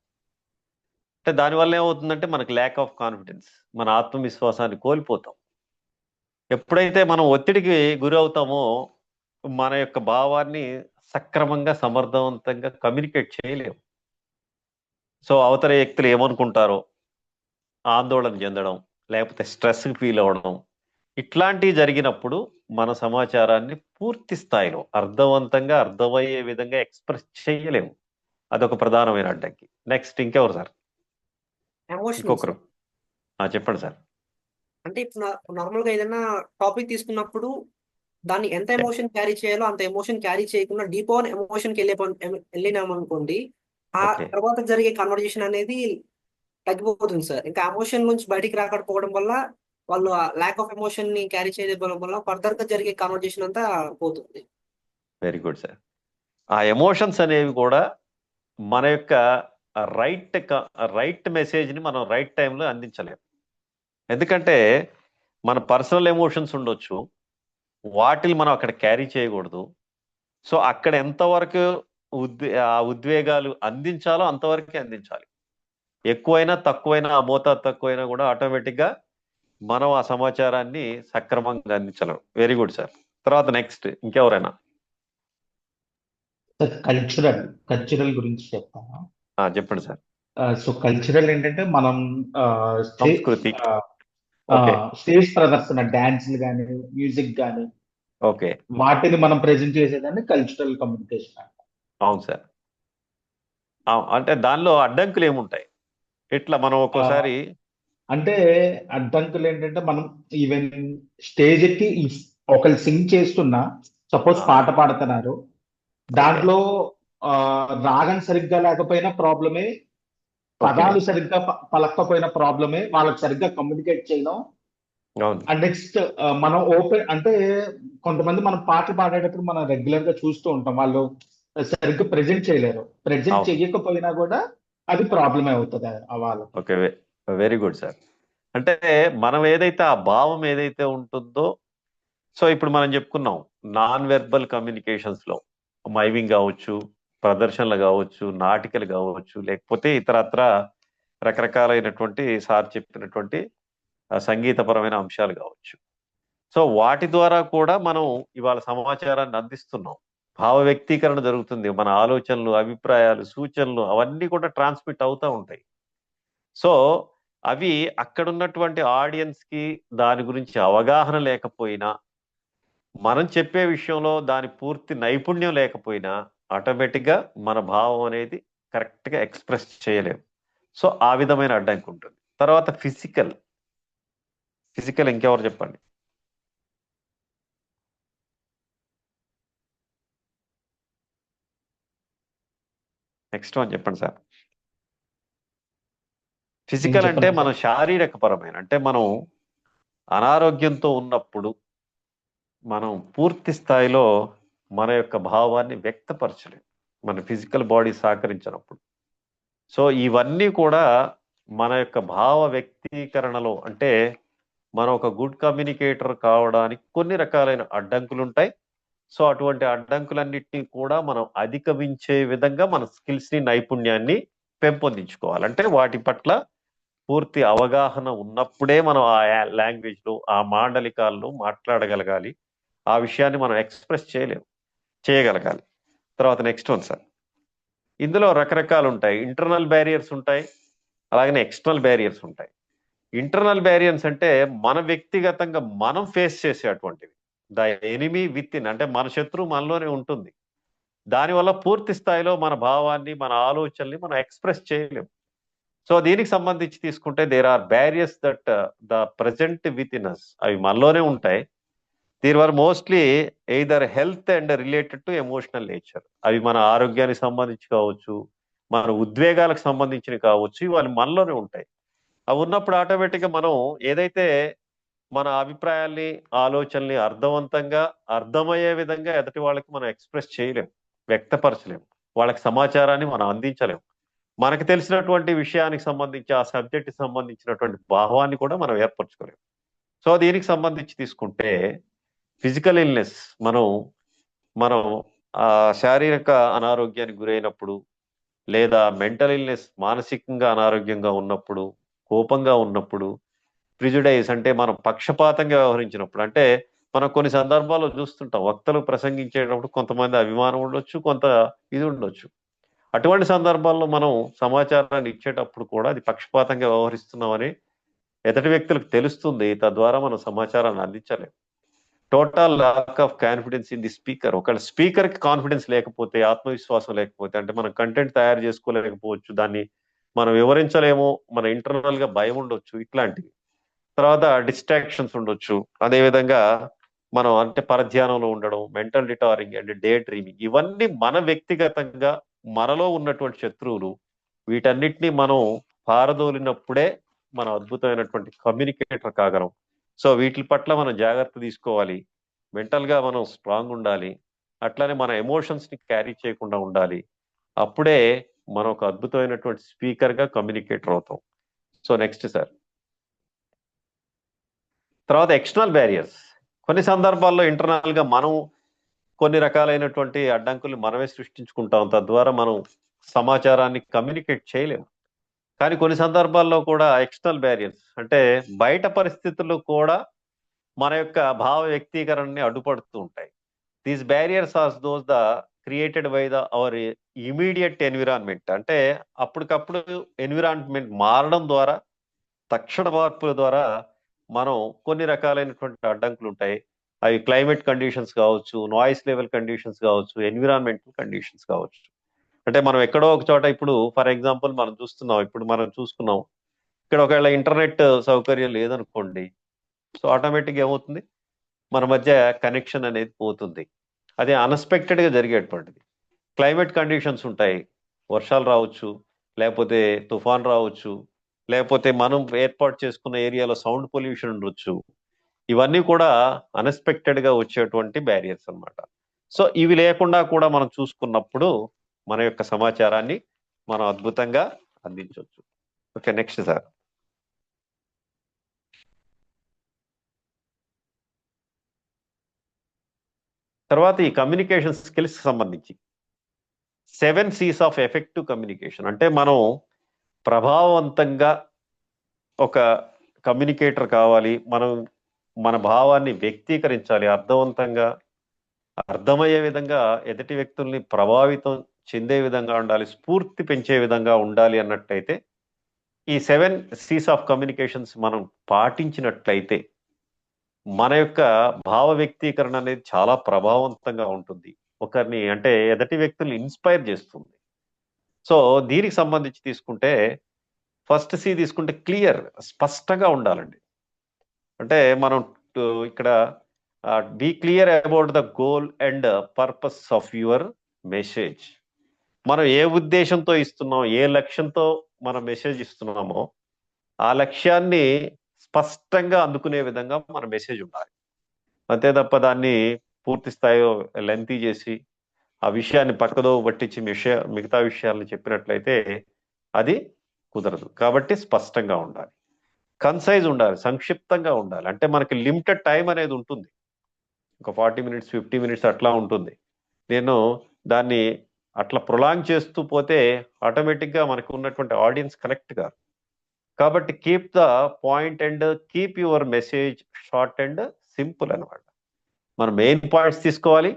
అంటే దానివల్ల ఏమవుతుందంటే మనకు ల్యాక్ ఆఫ్ కాన్ఫిడెన్స్, మన ఆత్మవిశ్వాసాన్ని కోల్పోతాం. ఎప్పుడైతే మనం ఒత్తిడికి గురవుతామో మన యొక్క భావాన్ని సక్రమంగా సమర్థవంతంగా కమ్యూనికేట్ చేయలేము. సో అవతల వ్యక్తులు ఏమనుకుంటారో ఆందోళన చెందడం, లేకపోతే స్ట్రెస్ ఫీల్ అవ్వడం, ఇట్లాంటివి జరిగినప్పుడు మన సమాచారాన్ని పూర్తి స్థాయిలో అర్థవంతంగా అర్థమయ్యే విధంగా ఎక్స్ప్రెస్ చేయలేము. అదొక ప్రధానమైన అడ్డంకి. నెక్స్ట్ ఇంకెవరు సార్? ఎమోషనల్ ఇంకొకరు. సార్. చెప్పండి సార్. అంటే ఇప్పుడు నార్మల్ గా ఏదైనా టాపిక్ తీసుకున్నప్పుడు దాన్ని ఎంత ఎమోషన్ క్యారీ చేయాలో అంత ఎమోషన్ క్యారీ చేయకుండా డీప్ ఆన్ ఎమోషన్ కి వెళ్ళినామనుకోండి, ఆ ఓకే. తర్వాత జరిగే కన్వర్జేషన్ అనేది తగ్గిపోతుంది సార్. ఇంకా ఎమోషన్ నుంచి బయటికి రాకపోవడం వల్ల వాళ్ళు ఆ ల్యాక్ ఆఫ్ ఎమోషన్ ని క్యారీ చేయడం వల్ల ఫర్దర్ గా జరిగే కన్వర్జేషన్ అంతా పోతుంది. Very good sir. ఆ ఎమోషన్స్ అనేవి కూడా మన యొక్క రైట్ మెసేజ్ని మనం రైట్ టైంలో అందించలేము. ఎందుకంటే మన పర్సనల్ ఎమోషన్స్ ఉండొచ్చు, వాటిని మనం అక్కడ క్యారీ చేయకూడదు. సో అక్కడ ఎంతవరకు ఆ ఉద్వేగాలు అందించాలో అంతవరకే అందించాలి. ఎక్కువైనా తక్కువైనా, ఆ మోతాదు తక్కువైనా కూడా ఆటోమేటిక్గా మనం ఆ సమాచారాన్ని సక్రమంగా అందించలేం. Very good sir. తర్వాత నెక్స్ట్ ఇంకెవరైనా? కల్చరల్ గురించి చెప్తాను. చెప్పండి సార్. సో కల్చరల్ ఏంటంటే మనం సంస్కృతి. ఓకే. స్టేజ్ ప్రదర్శన, డాన్స్లు కానీ మ్యూజిక్ కానీ ఓకే. వాటిని మనం ప్రెజెంట్ చేసేదాన్ని కల్చరల్ కమ్యూనికేషన్ అంటాం. అవును సార్. అంటే దానిలో అడ్డంకులు ఏముంటాయి? ఇట్లా మనం ఒక్కోసారి అంటే అడ్డంకులు ఏంటంటే మనం ఈవెన్ స్టేజ్ ఎక్కి ఒకరు సింగ్ చేస్తున్నా, సపోజ్ పాట పాడుతున్నారు, దాంట్లో రాగం సరిగ్గా లేకపోయినా ప్రాబ్లమే, పదాలు సరిగ్గా పలకపోయిన ప్రాబ్లమే, వాళ్ళకి సరిగ్గా కమ్యూనికేట్ చేయడం. అవును. అండ్ నెక్స్ట్ మనం ఓపెన్ అంటే కొంతమంది మనం పాటలు పాడేటప్పుడు మనం రెగ్యులర్ గా చూస్తూ ఉంటాం, వాళ్ళు సరిగ్గా ప్రెజెంట్ చేయలేరు. ప్రెజెంట్ అవును. చేయకపోయినా కూడా అది ప్రాబ్లమే అవుతుంది వాళ్ళకి. Okay, very good sir. అంటే మనం ఏదైతే ఆ భావం ఏదైతే ఉంటుందో, సో ఇప్పుడు మనం చెప్పుకున్నాం నాన్ వెర్బల్ కమ్యూనికేషన్స్ లో మైవింగ్ కావచ్చు, ప్రదర్శనలు కావచ్చు, నాటికలు కావచ్చు, లేకపోతే ఇతరత్ర రకరకాలైనటువంటి సార్ చెప్పినటువంటి సంగీతపరమైన అంశాలు కావచ్చు. సో వాటి ద్వారా కూడా మనం ఇవాళ సమాచారాన్ని అందిస్తున్నాం. భావ వ్యక్తీకరణ జరుగుతుంది. మన ఆలోచనలు, అభిప్రాయాలు, సూచనలు అవన్నీ కూడా ట్రాన్స్మిట్ అవుతూ ఉంటాయి. సో అవి అక్కడ ఉన్నటువంటి ఆడియన్స్ కి దాని గురించి అవగాహన లేకపోయినా, మనం చెప్పే విషయంలో దాని పూర్తి నైపుణ్యం లేకపోయినా ఆటోమేటిక్గా మన భావం అనేది కరెక్ట్గా ఎక్స్ప్రెస్ చేయలేము. సో ఆ విధమైన అడ్డంకి ఉంటుంది. తర్వాత ఫిజికల్ ఇంకెవరు చెప్పండి? నెక్స్ట్ వన్ చెప్పండి సార్. ఫిజికల్ అంటే చెప్పండి మనం శారీరక పరమైన, అంటే మనం అనారోగ్యంతో ఉన్నప్పుడు మనం పూర్తి స్థాయిలో మన యొక్క భావాన్ని వ్యక్తపరచలేం, మన ఫిజికల్ బాడీ సహకరించినప్పుడు. సో ఇవన్నీ కూడా మన యొక్క భావ వ్యక్తీకరణలో, అంటే మనం ఒక గుడ్ కమ్యూనికేటర్ కావడానికి కొన్ని రకాలైన అడ్డంకులు ఉంటాయి. సో అటువంటి అడ్డంకులన్నిటినీ కూడా మనం అధిగమించే విధంగా మన స్కిల్స్ ని, నైపుణ్యాన్ని పెంపొందించుకోవాలి. అంటే వాటి పట్ల పూర్తి అవగాహన ఉన్నప్పుడే మనం ఆ లాంగ్వేజ్ లో, ఆ మాండలికాల్లో మాట్లాడగలగాలి. ఆ విషయాన్ని మనం ఎక్స్ప్రెస్ చేయగలగాలి. తర్వాత నెక్స్ట్ వన్ సార్. ఇందులో రకరకాలు ఉంటాయి. ఇంటర్నల్ బ్యారియర్స్ ఉంటాయి, అలాగనే ఎక్స్టర్నల్ బ్యారియర్స్ ఉంటాయి. ఇంటర్నల్ బ్యారియన్స్ అంటే మన వ్యక్తిగతంగా మనం ఫేస్ చేసేటువంటివి. ద ఎనిమీ విత్ ఇన్, అంటే మన శత్రువు మనలోనే ఉంటుంది. దానివల్ల పూర్తి స్థాయిలో మన భావాన్ని, మన ఆలోచనల్ని మనం ఎక్స్ప్రెస్ చేయలేం. సో దీనికి సంబంధించి తీసుకుంటే there are barriers that the present with in us, అవి మనలోనే ఉంటాయి. దీని వల్ల mostly either health and related to emotional nature. అవి మన ఆరోగ్యానికి సంబంధించి కావచ్చు, మన ఉద్వేగాలకు సంబంధించినవి కావచ్చు, ఇవి మనలోనే ఉంటాయి. అవి ఉన్నప్పుడు ఆటోమేటిక్గా మనం ఏదైతే మన అభిప్రాయాల్ని, ఆలోచనల్ని అర్థవంతంగా, అర్థమయ్యే విధంగా ఎదుటి వాళ్ళకి మనం ఎక్స్ప్రెస్ చేయలేం, వ్యక్తపరచలేం. వాళ్ళకి సమాచారాన్ని మనం అందించలేం. మనకు తెలిసినటువంటి విషయానికి సంబంధించి, ఆ సబ్జెక్ట్కి సంబంధించినటువంటి భావాన్ని కూడా మనం ఏర్పరచుకోలేం. సో దీనికి సంబంధించి తీసుకుంటే ఫిజికల్ ఇల్నెస్, మనం ఆ శారీరక అనారోగ్యానికి గురైనప్పుడు, లేదా మెంటల్ ఇల్నెస్, మానసికంగా అనారోగ్యంగా ఉన్నప్పుడు, కోపంగా ఉన్నప్పుడు, ప్రిజుడైజ్ అంటే మనం పక్షపాతంగా వ్యవహరించినప్పుడు, అంటే మనం కొన్ని సందర్భాల్లో చూస్తుంటాం వక్తలు ప్రసంగించేటప్పుడు కొంతమంది అభిమానం ఉండొచ్చు, కొంత ఇది ఉండొచ్చు. అటువంటి సందర్భాల్లో మనం సమాచారాన్ని ఇచ్చేటప్పుడు కూడా అది పక్షపాతంగా వ్యవహరిస్తున్నామని ఎదుటి వ్యక్తులకు తెలుస్తుంది. తద్వారా మనం సమాచారాన్ని అందించలేం. Total lack of confidence in the speaker. ఒకవేళ స్పీకర్ కి కాన్ఫిడెన్స్ లేకపోతే, ఆత్మవిశ్వాసం లేకపోతే, అంటే మనం కంటెంట్ తయారు చేసుకోలేకపోవచ్చు, దాన్ని మనం వివరించలేము, మన ఇంటర్నల్ గా భయం ఉండొచ్చు, ఇట్లాంటివి. తర్వాత డిస్ట్రాక్షన్స్ ఉండొచ్చు. అదేవిధంగా మనం అంటే పరధ్యానంలో ఉండడం, మెంటల్ డిటారింగ్ అండ్ డే డ్రీమింగ్, ఇవన్నీ మన వ్యక్తిగతంగా మనలో ఉన్నటువంటి శత్రువులు. వీటన్నిటిని మనం పారదోలినప్పుడే మనం అద్భుతమైనటువంటి కమ్యూనికేటర్ కాగలం. సో వీటి పట్ల మనం జాగ్రత్త తీసుకోవాలి. మెంటల్ గా మనం స్ట్రాంగ్ ఉండాలి. అట్లానే మన ఎమోషన్స్ ని క్యారీ చేయకుండా ఉండాలి. అప్పుడే మనం ఒక అద్భుతమైనటువంటి స్పీకర్ గా కమ్యూనికేటర్ అవుతాం. So next sir. తర్వాత ఎక్స్టర్నల్ బ్యారియర్స్. కొన్ని సందర్భాల్లో ఇంటర్నల్ గా మనం కొన్ని రకాలైనటువంటి అడ్డంకులు మనమే సృష్టించుకుంటాం. తద్వారా మనం సమాచారాన్ని కమ్యూనికేట్ చేయలేము. కానీ కొన్ని సందర్భాల్లో కూడా ఎక్స్టర్నల్ బ్యారియర్స్ అంటే బయట పరిస్థితులు కూడా మన యొక్క భావ వ్యక్తీకరణని అడ్డుపడుతూ ఉంటాయి. These barriers are those the created by the our immediate environment. అంటే అప్పటికప్పుడు ఎన్విరాన్మెంట్ మారడం ద్వారా, తక్షణ మార్పుల ద్వారా మనం కొన్ని రకాలైనటువంటి అడ్డంకులు ఉంటాయి. అవి క్లైమేట్ కండిషన్స్ కావచ్చు, నాయిస్ లెవెల్ కండిషన్స్ కావచ్చు, ఎన్విరాన్మెంటల్ కండిషన్స్ కావచ్చు. అంటే మనం ఎక్కడో ఒక చోట, ఇప్పుడు ఫర్ ఎగ్జాంపుల్ మనం చూస్తున్నాం, ఇప్పుడు మనం చూసుకున్నాం, ఇక్కడ ఒకవేళ ఇంటర్నెట్ సౌకర్యం లేదనుకోండి, సో ఆటోమేటిక్గా ఏమవుతుంది, మన మధ్య కనెక్షన్ అనేది పోతుంది. అది అన్ఎక్స్పెక్టెడ్ గా జరిగేటువంటిది. క్లైమేట్ కండిషన్స్ ఉంటాయి, వర్షాలు రావచ్చు, లేకపోతే తుఫాన్ రావచ్చు, లేకపోతే మనం ఏర్పాటు చేసుకున్న ఏరియాలో సౌండ్ పొల్యూషన్ ఉండొచ్చు. ఇవన్నీ కూడా అన్ఎక్స్పెక్టెడ్ గా వచ్చేటువంటి బ్యారియర్స్ అన్నమాట. సో ఇవి లేకుండా కూడా మనం చూసుకున్నప్పుడు మన యొక్క సమాచారాన్ని మనం అద్భుతంగా అందించవచ్చు. Okay, next sir. తర్వాత ఈ కమ్యూనికేషన్ స్కిల్స్ సంబంధించి 7 C's ఆఫ్ ఎఫెక్టివ్ కమ్యూనికేషన్. అంటే మనం ప్రభావవంతంగా ఒక కమ్యూనికేటర్ కావాలి, మనం మన భావాన్ని వ్యక్తీకరించాలి, అర్థవంతంగా, అర్థమయ్యే విధంగా, ఎదుటి వ్యక్తుల్ని ప్రభావితం చెందే విధంగా ఉండాలి, స్ఫూర్తి పెంచే విధంగా ఉండాలి అన్నట్టయితే ఈ 7 C's ఆఫ్ కమ్యూనికేషన్స్ మనం పాటించినట్లయితే మన యొక్క భావ వ్యక్తీకరణ అనేది చాలా ప్రభావవంతంగా ఉంటుంది. ఒకరిని అంటే ఎదుటి వ్యక్తుల్ని ఇన్స్పైర్ చేస్తుంది. సో దీనికి సంబంధించి తీసుకుంటే ఫస్ట్ సి తీసుకుంటే క్లియర్, స్పష్టంగా ఉండాలండి. అంటే మనం ఇక్కడ be clear about the goal and purpose of your message. మనం ఏ ఉద్దేశంతో ఇస్తున్నాం, ఏ లక్ష్యంతో మనం మెసేజ్ ఇస్తున్నామో ఆ లక్ష్యాన్ని స్పష్టంగా అందుకునే విధంగా మన మెసేజ్ ఉండాలి. అంతే తప్ప దాన్ని పూర్తి స్థాయిలో లెంతీ చేసి ఆ విషయాన్ని పక్కదో పట్టించి మిగతా విషయాలను చెప్పినట్లయితే అది కుదరదు. కాబట్టి స్పష్టంగా ఉండాలి, కన్సైజ్ ఉండాలి, సంక్షిప్తంగా ఉండాలి. అంటే మనకి లిమిటెడ్ టైం అనేది ఉంటుంది, ఒక 40 minutes 50 minutes అట్లా ఉంటుంది. నేను దాన్ని అట్లా ప్రొలాంగ్ చేస్తూ పోతే ఆటోమేటిక్గా మనకు ఉన్నటువంటి ఆడియన్స్ కనెక్ట్ కాదు. కాబట్టి keep the point and keep your message short and simple అనమాట. మనం మెయిన్ పాయింట్స్ తీసుకోవాలి,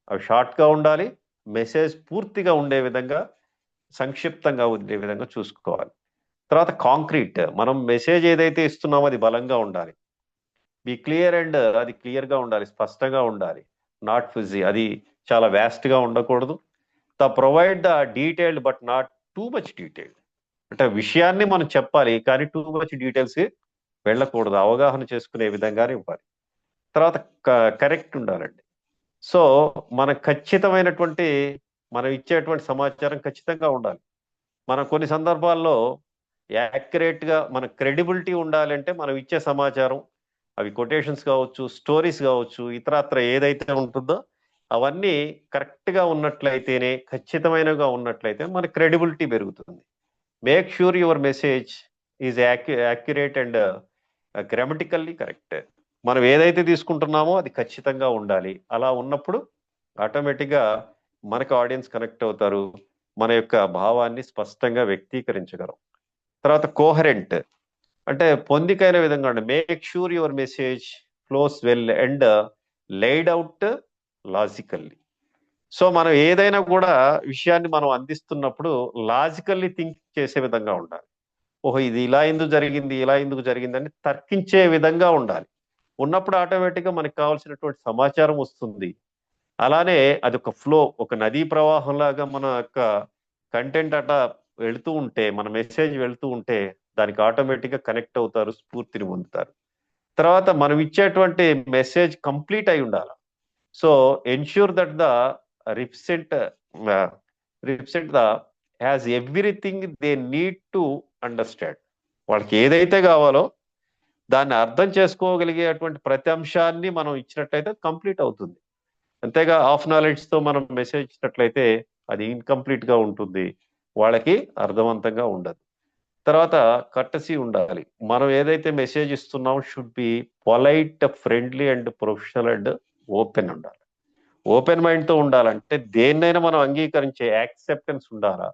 అవి షార్ట్గా ఉండాలి, మెసేజ్ పూర్తిగా ఉండే విధంగా, సంక్షిప్తంగా ఉండే విధంగా చూసుకోవాలి. తర్వాత కాంక్రీట్, మనం మెసేజ్ ఏదైతే ఇస్తున్నామో అది బలంగా ఉండాలి. బి క్లియర్ అండ్ అది క్లియర్గా ఉండాలి, స్పష్టంగా ఉండాలి. నాట్ ఫిజీ, అది చాలా వ్యాస్ట్గా ఉండకూడదు. The provide the detailed but not too much detailed, అంటే విషయాన్ని మనం చెప్పాలి కానీ టూ మచ్ డీటెయిల్స్ వెళ్ళకూడదు, అవగాహన చేసుకునే విధంగానే ఇవ్వాలి. తర్వాత కరెక్ట్ ఉండాలండి. సో మన ఖచ్చితమైనటువంటి మనం ఇచ్చేటువంటి సమాచారం ఖచ్చితంగా ఉండాలి. మనం కొన్ని సందర్భాల్లో యాక్యురేట్ గా మన క్రెడిబిలిటీ ఉండాలంటే మనం ఇచ్చే సమాచారం, అవి కొటేషన్స్ కావచ్చు, స్టోరీస్ కావచ్చు, ఇతరత్ర ఏదైతే ఉంటుందో అవన్నీ కరెక్ట్ గా ఉన్నట్లయితేనే, ఖచ్చితమైనగా ఉన్నట్లయితే మన క్రెడిబిలిటీ పెరుగుతుంది. Make sure your message is accurate and grammatically correct. మనం ఏదైతే తీసుకుంటున్నామో అది ఖచ్చితంగా ఉండాలి. అలా ఉన్నప్పుడు ఆటోమేటిక్గా మనకు ఆడియన్స్ కనెక్ట్ అవుతారు, మన యొక్క భావాన్ని స్పష్టంగా వ్యక్తీకరించగలం. తర్వాత కోహరెంట్ అంటే పొందికైన విధంగా ఉండాలి. Make sure your message flows well and laid out logically. So మనం ఏదైనా కూడా విషయాన్ని మనం అందిస్తున్నప్పుడు లాజికల్లీ థింక్ చేసే విధంగా ఉండాలి. ఓహో ఇది ఇలా ఎందుకు జరిగింది, ఇలా ఎందుకు జరిగింది అని తర్కించే విధంగా ఉండాలి. ఉన్నప్పుడు ఆటోమేటిక్గా మనకు కావాల్సినటువంటి సమాచారం వస్తుంది. అలానే అది ఒక ఫ్లో, ఒక నదీ ప్రవాహం లాగా మన యొక్క కంటెంట్ అట వెళుతూ ఉంటే, మన మెసేజ్ వెళుతూ ఉంటే దానికి ఆటోమేటిక్గా కనెక్ట్ అవుతారు, స్ఫూర్తిని పొందుతారు. తర్వాత మనం ఇచ్చేటువంటి మెసేజ్ కంప్లీట్ అయి ఉండాలి. So ensure that the recipient the has everything they need to understand. వాళ్ళకి ఏదైతే కావాలో దాన్ని అర్థం చేసుకోగలిగేటువంటి ప్రతి అంశాన్ని మనం ఇచ్చినట్లయితే కంప్లీట్ అవుతుంది. అంతేగా హాఫ్ నాలెడ్జ్ తో మనం మెసేజ్ ఇచ్చినట్లయితే అది ఇన్కంప్లీట్ గా ఉంటుంది, వాళ్ళకి అర్థవంతంగా ఉండదు. తర్వాత కర్టసీ ఉండాలి. మనం ఏదైతే మెసేజ్ ఇస్తున్నాం should be polite, friendly and professional and open ఉండాలి. ఓపెన్ మైండ్ తో ఉండాలంటే దేన్నైనా మనం అంగీకరించే యాక్సెప్టెన్స్ ఉండాలా,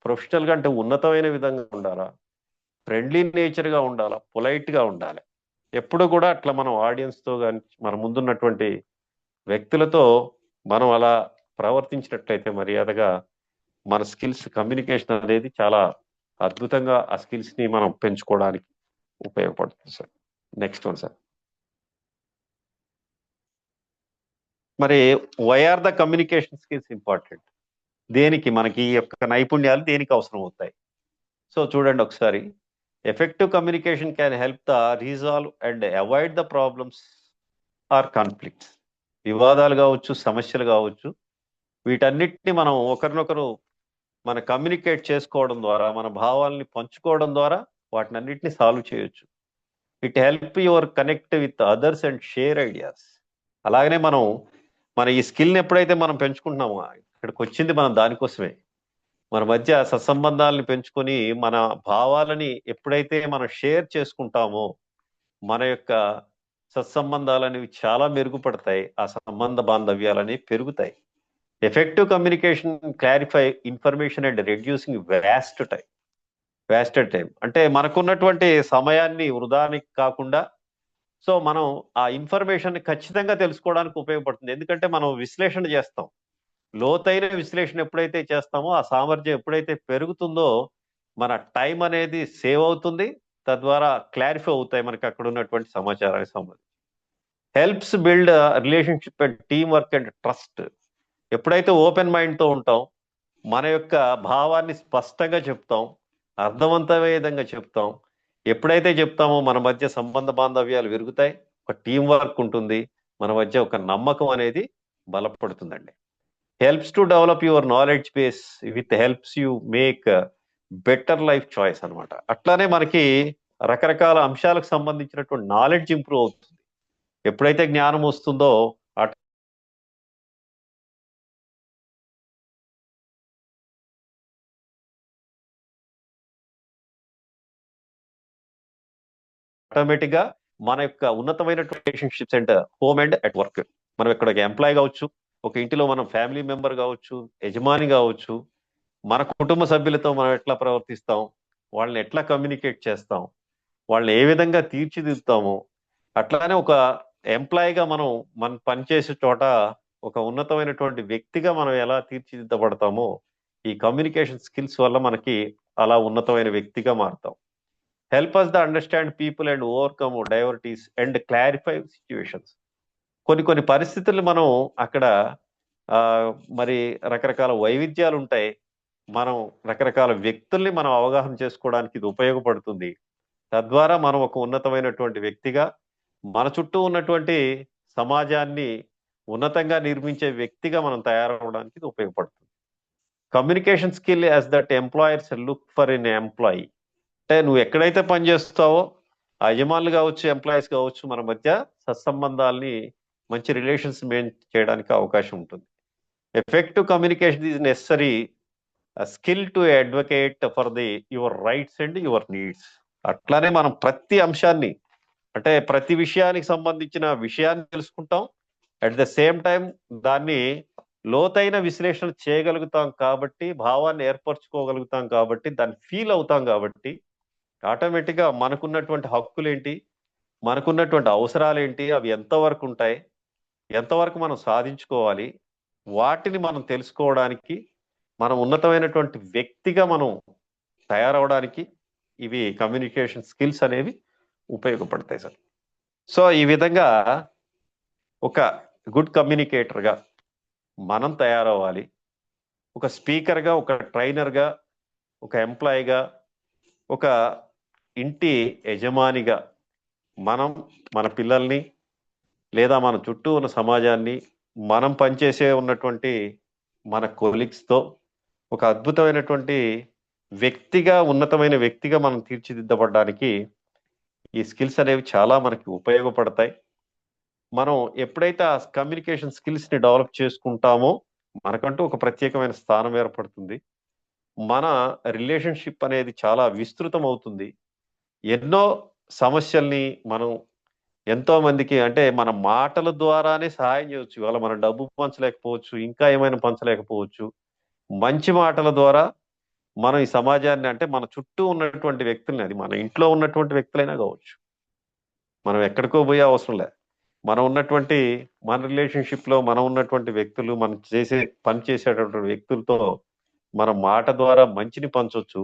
ప్రొఫెషనల్ గా అంటే ఉన్నతమైన విధంగా ఉండాలా, ఫ్రెండ్లీ నేచర్ గా ఉండాలా, పొలైట్ గా ఉండాలి. ఎప్పుడు కూడా అట్లా మనం ఆడియన్స్ తో కానీ మన ముందున్నటువంటి వ్యక్తులతో మనం అలా ప్రవర్తించినట్లయితే మర్యాదగా మన స్కిల్స్, కమ్యూనికేషన్ అనేది చాలా అద్భుతంగా ఆ స్కిల్స్ ని మనం పెంచుకోవడానికి ఉపయోగపడుతుంది సార్. Next one sir. మరి why are the communication skills important? దేనికి మనకి ఈ యొక్క నైపుణ్యాలు దేనికి అవసరం అవుతాయి? సో చూడండి ఒకసారి. Effective communication can help the resolve and avoid the problems or conflicts. వివాదాలు కావచ్చు, సమస్యలు కావచ్చు, వీటన్నిటిని మనం ఒకరినొకరు మన కమ్యూనికేట్ చేసుకోవడం ద్వారా, మన భావాల్ని పంచుకోవడం ద్వారా వాటిని అన్నిటిని సాల్వ్ చేయొచ్చు. It help your connect with others and share ideas. అలాగనే మనం మన ఈ స్కిల్ని ఎప్పుడైతే మనం పెంచుకుంటున్నామో, ఇక్కడికి వచ్చింది మనం దానికోసమే, మన మధ్య సత్సంబంధాలను పెంచుకొని మన భావాలని ఎప్పుడైతే మనం షేర్ చేసుకుంటామో మన యొక్క సత్సంబంధాలు అనేవి చాలా మెరుగుపడతాయి, ఆ సంబంధ బాంధవ్యాలని పెరుగుతాయి. Effective communication clarify information and reducing wasted time. అంటే మనకున్నటువంటి సమయాన్ని వృధానికి కాకుండా, సో మనం ఆ ఇన్ఫర్మేషన్ ఖచ్చితంగా తెలుసుకోవడానికి ఉపయోగపడుతుంది. ఎందుకంటే మనం విశ్లేషణ చేస్తాం, లోతైన విశ్లేషణ ఎప్పుడైతే చేస్తామో ఆ సామర్థ్యం ఎప్పుడైతే పెరుగుతుందో మన టైం అనేది సేవ్ అవుతుంది, తద్వారా క్లారిఫై అవుతాయి మనకి అక్కడ ఉన్నటువంటి సమాచారానికి సంబంధించి. Helps build relationship and team work and trust. ఎప్పుడైతే ఓపెన్ మైండ్తో ఉంటాం, మన యొక్క భావాన్ని స్పష్టంగా చెప్తాం, అర్థవంతమైన విధంగా చెప్తాం, ఎప్పుడైతే చెప్తామో మన మధ్య సంబంధ బాంధవ్యాలు పెరుగుతాయి, ఒక టీం వర్క్ ఉంటుంది, మన మధ్య ఒక నమ్మకం అనేది బలపడుతుందండి. Helps to develop your knowledge base with helps you make better life choice అనమాట. అట్లానే మనకి రకరకాల అంశాలకు సంబంధించినటువంటి నాలెడ్జ్ ఇంప్రూవ్ అవుతుంది. ఎప్పుడైతే జ్ఞానం వస్తుందో ఆటోమేటిక్ గా మన యొక్క ఉన్నతమైన relationships and home and at work, మనం ఇక్కడ ఒక ఎంప్లాయ్ కావచ్చు, ఒక ఇంటిలో మనం ఫ్యామిలీ మెంబర్ కావచ్చు, యజమాని కావచ్చు, మన కుటుంబ సభ్యులతో మనం ఎట్లా ప్రవర్తిస్తాం, వాళ్ళని ఎట్లా కమ్యూనికేట్ చేస్తాం, వాళ్ళని ఏ విధంగా తీర్చిదిద్దుతాము, అట్లానే ఒక ఎంప్లాయీగా మనం పనిచేసే చోట ఒక ఉన్నతమైనటువంటి వ్యక్తిగా మనం ఎలా తీర్చిదిద్దబడతామో ఈ కమ్యూనికేషన్ స్కిల్స్ వల్ల మనకి అలా ఉన్నతమైన వ్యక్తిగా మారుతాం. Help us the understand people and overcome diversities and clarify situations. కొన్ని పరిస్థితులు మనం అక్కడ మరి రకరకాల వైవిధ్యాలు ఉంటాయి. మనం రకరకాల వ్యక్తుల్ని మనం అవగాహన చేసుకోవడానికి ఇది ఉపయోగపడుతుంది. తద్వారా మనం ఒక ఉన్నతమైనటువంటి వ్యక్తిగా మన చుట్టూ ఉన్నటువంటి సమాజాన్ని ఉన్నతంగా నిర్మించే వ్యక్తిగా మనం తయారవడానికి ఇది ఉపయోగపడుతుంది. Communication skill as that employers look for N employee. అంటే నువ్వు ఎక్కడైతే పనిచేస్తావో ఆ యజమానులు కావచ్చు, ఎంప్లాయీస్ కావచ్చు, మన మధ్య సత్సంబంధాలని మంచి రిలేషన్స్ మెయింటైన్ చేయడానికి అవకాశం ఉంటుంది. Effective communication is necessary skill to advocate for your rights and your needs. అట్లానే మనం ప్రతి అంశాన్ని, అంటే ప్రతి విషయానికి సంబంధించిన విషయాన్ని తెలుసుకుంటాం. అట్ ద సేమ్ టైం దాన్ని లోతైన విశ్లేషణ చేయగలుగుతాం కాబట్టి, భావాన్ని ఏర్పరచుకోగలుగుతాం కాబట్టి, దాన్ని ఫీల్ అవుతాం కాబట్టి ఆటోమేటిక్గా మనకున్నటువంటి హక్కులేంటి, మనకున్నటువంటి అవసరాలేంటి, అవి ఎంతవరకు ఉంటాయి, ఎంతవరకు మనం సాధించుకోవాలి, వాటిని మనం తెలుసుకోవడానికి, మనం ఉన్నతమైనటువంటి వ్యక్తిగా మనం తయారవడానికి ఇవి కమ్యూనికేషన్ స్కిల్స్ అనేవి ఉపయోగపడతాయి సార్. సో ఈ విధంగా ఒక గుడ్ కమ్యూనికేటర్గా మనం తయారవ్వాలి. ఒక స్పీకర్గా, ఒక ట్రైనర్గా, ఒక ఎంప్లాయీగా, ఒక ఇంటి యజమానిగా మనం మన పిల్లల్ని లేదా మన చుట్టూ ఉన్న సమాజాన్ని, మనం పనిచేసే ఉన్నటువంటి మన కొలీగ్స్తో ఒక అద్భుతమైనటువంటి వ్యక్తిగా, ఉన్నతమైన వ్యక్తిగా మనం తీర్చిదిద్దబడడానికి ఈ స్కిల్స్ అనేవి చాలా మనకి ఉపయోగపడతాయి. మనం ఎప్పుడైతే ఆ కమ్యూనికేషన్ స్కిల్స్ని డెవలప్ చేసుకుంటామో మనకంటూ ఒక ప్రత్యేకమైన స్థానం ఏర్పడుతుంది. మన రిలేషన్షిప్ అనేది చాలా విస్తృతం అవుతుంది. ఎన్నో సమస్యల్ని మనం ఎంతో మందికి, అంటే మన మాటల ద్వారానే సహాయం చేయవచ్చు. ఇవాళ మనం డబ్బు పంచలేకపోవచ్చు, ఇంకా ఏమైనా పంచలేకపోవచ్చు. మంచి మాటల ద్వారా మనం ఈ సమాజాన్ని, అంటే మన చుట్టూ ఉన్నటువంటి వ్యక్తుల్ని, అది మన ఇంట్లో ఉన్నటువంటి వ్యక్తులైనా కావచ్చు, మనం ఎక్కడికో పోయే అవసరం లేదు. మనం ఉన్నటువంటి మన రిలేషన్షిప్లో మనం ఉన్నటువంటి వ్యక్తులు, మనం పని చేసేటటువంటి వ్యక్తులతో మన మాట ద్వారా మంచిని పంచవచ్చు,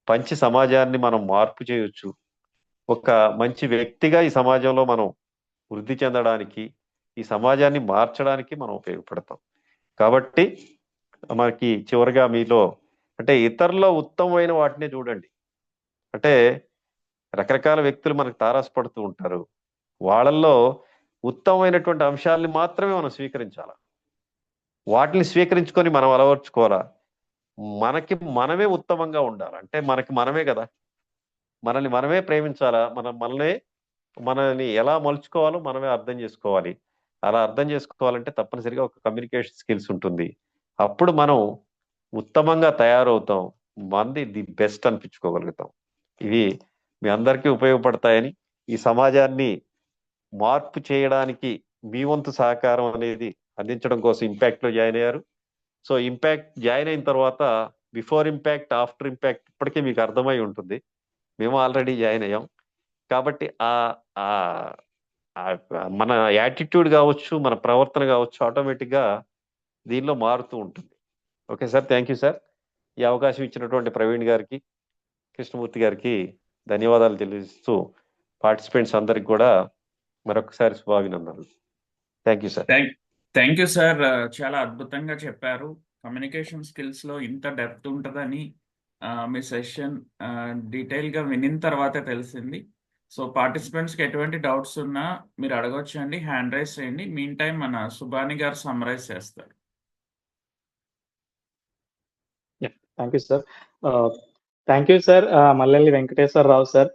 పంచి సమాజాన్ని మనం మార్పు చేయొచ్చు. ఒక మంచి వ్యక్తిగా ఈ సమాజంలో మనం వృద్ధి చెందడానికి, ఈ సమాజాన్ని మార్చడానికి మనం ఉపయోగపడతాం. కాబట్టి మనకి చివరిగా మీలో, అంటే ఇతరుల్లో ఉత్తమమైన వాటిని చూడండి. అంటే రకరకాల వ్యక్తులు మనకు తారసపడుతూ ఉంటారు. వాళ్ళల్లో ఉత్తమమైనటువంటి అంశాలని మాత్రమే మనం స్వీకరించాలా, వాటిని స్వీకరించుకొని మనం అలవర్చుకోవాలా. మనకి మనమే ఉత్తమంగా ఉండాలి. అంటే మనకి మనమే కదా, మనల్ని మనమే ప్రేమించాలా, మనల్ని ఎలా మలుచుకోవాలో మనమే అర్థం చేసుకోవాలి. అలా అర్థం చేసుకోవాలంటే తప్పనిసరిగా ఒక కమ్యూనికేషన్ స్కిల్స్ ఉంటుంది. అప్పుడు మనం ఉత్తమంగా తయారవుతాం, మంది ది బెస్ట్ అనిపించుకోగలుగుతాం. ఇవి మీ అందరికీ ఉపయోగపడతాయని, ఈ సమాజాన్ని మార్పు చేయడానికి మీ వంతు సహకారం అనేది అందించడం కోసం ఇంపాక్ట్లో జాయిన్ అయ్యారు. సో ఇంపాక్ట్ జాయిన్ అయిన తర్వాత బిఫోర్ ఇంపాక్ట్, ఆఫ్టర్ ఇంపాక్ట్ ఇప్పటికే మీకు అర్థమై ఉంటుంది. మేము ఆల్రెడీ జాయిన్ అయ్యాం కాబట్టి మన యాటిట్యూడ్ కావచ్చు, మన ప్రవర్తన కావచ్చు, ఆటోమేటిక్గా దీనిలో మారుతూ ఉంటుంది. Okay sir, thank you sir. ఈ అవకాశం ఇచ్చినటువంటి ప్రవీణ్ గారికి, కృష్ణమూర్తి గారికి ధన్యవాదాలు తెలియజేస్తూ పార్టిసిపెంట్స్ అందరికి కూడా మరొకసారి శుభాభినందనలు. Thank you sir. Thank you sir. చాలా అద్భుతంగా చెప్పారు. కమ్యూనికేషన్ స్కిల్స్లో ఇంత డెప్త్ ఉంటుందని మీ సెషన్ డీటెయిల్గా వినిన తర్వాతే తెలిసింది. సో పార్టిసిపెంట్స్కి ఎటువంటి డౌట్స్ ఉన్నా మీరు అడగొచ్చండి, హ్యాండ్ రైజ్ చేయండి. మీన్ టైం మన సుబాని గారు సమ్మరైజ్ చేస్తారు. Thank you sir. Thank you sir. Mallelli Venkateswara Rao sir.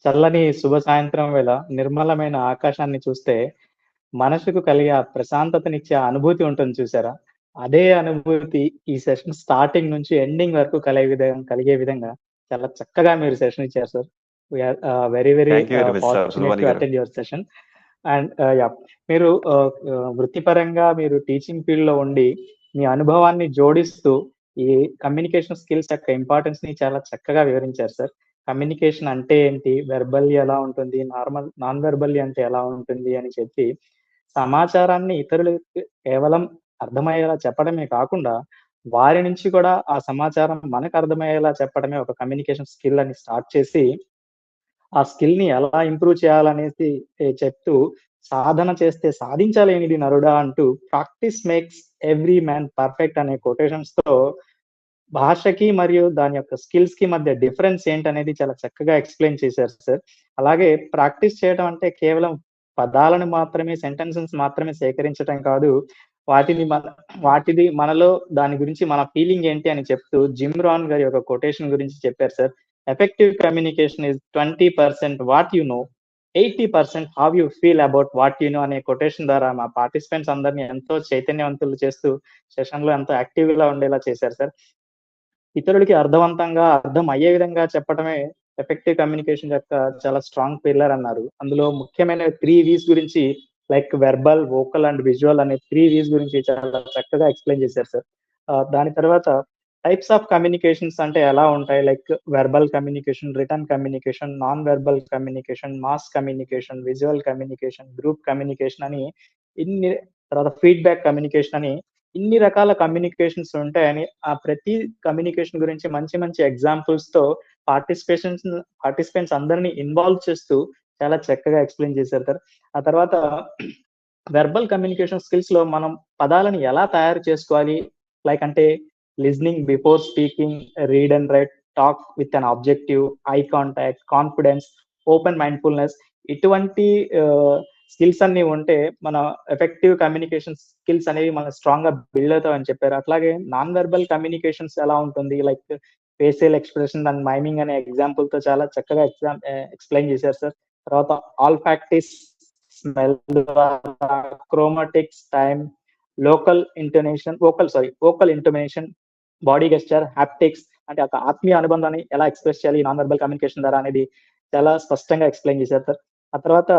చల్లని శుభ సాయంత్రం వేళ నిర్మలమైన ఆకాశాన్ని చూస్తే మనసుకు కలిగే ప్రశాంతతనిచ్చే అనుభూతి ఉంటుంది చూసారా, అదే అనుభూతి ఈ సెషన్ స్టార్టింగ్ నుంచి ఎండింగ్ వరకు కలిగే విధంగా చాలా చక్కగా మీరు సెషన్ ఇచ్చారు sir. We are very fortunate to attend your session. And మీరు వృత్తిపరంగా మీరు టీచింగ్ ఫీల్డ్ లో ఉండి మీ అనుభవాన్ని జోడిస్తూ ఈ కమ్యూనికేషన్ స్కిల్స్ యొక్క ఇంపార్టెన్స్ ని చాలా చక్కగా వివరించారు సార్. కమ్యూనికేషన్ అంటే ఏంటి, వెర్బల్లీ ఎలా ఉంటుంది, నాన్ వెర్బల్లీ అంటే ఎలా ఉంటుంది అని చెప్పి సమాచారాన్ని ఇతరులకు కేవలం అర్థమయ్యేలా చెప్పడమే కాకుండా వారి నుంచి కూడా ఆ సమాచారం మనకు అర్థమయ్యేలా చెప్పడమే ఒక కమ్యూనికేషన్ స్కిల్ అని స్టార్ట్ చేసి, ఆ స్కిల్‌ని ఎలా ఇంప్రూవ్ చేయాలనేసి చెప్తూ, సాధన చేస్తే సాధించలేనిది నరుడా అంటూ practice makes every man perfect అనే కొటేషన్స్‌తో భాషకి మరియు దాని యొక్క స్కిల్స్‌కి మధ్య డిఫరెన్స్ ఏంటనేది చాలా చక్కగా ఎక్స్‌ప్లెయిన్ చేశారు సార్. అలాగే ప్రాక్టీస్ చేయడం అంటే కేవలం పదాలను మాత్రమే, సెంటెన్సెస్ మాత్రమే సేకరించటం కాదు. వాటిని మన వాటిది మనలో దాని గురించి మన ఫీలింగ్ ఏంటి అని చెప్తూ జిమ్ రాన్ గారి ఒక కొటేషన్ గురించి చెప్పారు sir. Effective communication is 20% what you know, 80% how you feel about what you know అనే కొటేషన్ ద్వారా మా పార్టిసిపెంట్స్ అందరిని ఎంతో చైతన్యవంతులు చేస్తూ సెషన్‌లో ఎంతో యాక్టివ్‌గా ఉండేలా చేశారు సార్. ఇతరులకి అర్థవంతంగా, అర్థం అయ్యే విధంగా చెప్పటమే ఎఫెక్టివ్ కమ్యూనికేషన్ యొక్క చాలా స్ట్రాంగ్ పిల్లర్ అన్నారు. అందులో ముఖ్యమైన 3 వీస్ గురించి like verbal, vocal and visual అనే 3 వీస్ గురించి చాలా చక్కగా ఎక్స్‌ప్లెయిన్ చేశారు సార్. దాని తర్వాత టైప్స్ ఆఫ్ కమ్యూనికేషన్స్ అంటే ఎలా ఉంటాయి? Like verbal communication, written communication, non verbal communication, mass communication, visual communication, group communication అని ఇన్ని తర్వాత ఫీడ్‌బ్యాక్ కమ్యూనికేషన్ అని ఇన్ని రకాల కమ్యూనికేషన్స్ ఉంటాయని, ఆ ప్రతి కమ్యూనికేషన్ గురించి మంచి మంచి ఎగ్జాంపుల్స్‌తో పార్టిసిపెంట్స్ అందరిని ఇన్వాల్వ్ చేస్తూ చాలా చక్కగా ఎక్స్‌ప్లెయిన్ చేశారు సార్. ఆ తర్వాత వెర్బల్ కమ్యూనికేషన్ స్కిల్స్‌లో మనం పదాలను ఎలా తయారు చేసుకోవాలి? లైక్ అంటే listening before speaking, read and right, talk with an objective, eye contact, confidence, open mindfulness ఇటువంటి స్కిల్స్ అన్నీ ఉంటే మన ఎఫెక్టివ్ కమ్యూనికేషన్ స్కిల్స్ అనేవి మనకు స్ట్రాంగ్‌గా బిల్డ్ అవుతాయని చెప్పారు. అట్లాగే నాన్ వెర్బల్ కమ్యూనికేషన్స్ ఎలా ఉంటుంది? Like facial expression and miming అనే ఎగ్జాంపుల్‌తో చాలా చక్కగా ఎక్స్‌ప్లెయిన్ చేశారు సార్. తర్వాత ఆల్ఫాక్టిక్స్, స్మెల్ ద్వారా, chromatics, time, vocal intonation, body gesture, haptics అంటే ఒక ఆత్మీయ అనుబంధాన్ని ఎలా ఎక్స్‌ప్రెస్ చేయాలి నాన్ వెర్బల్ కమ్యూనికేషన్ ద్వారా అనేది చాలా స్పష్టంగా ఎక్స్‌ప్లెయిన్ చేశారు సార్. ఆ తర్వాత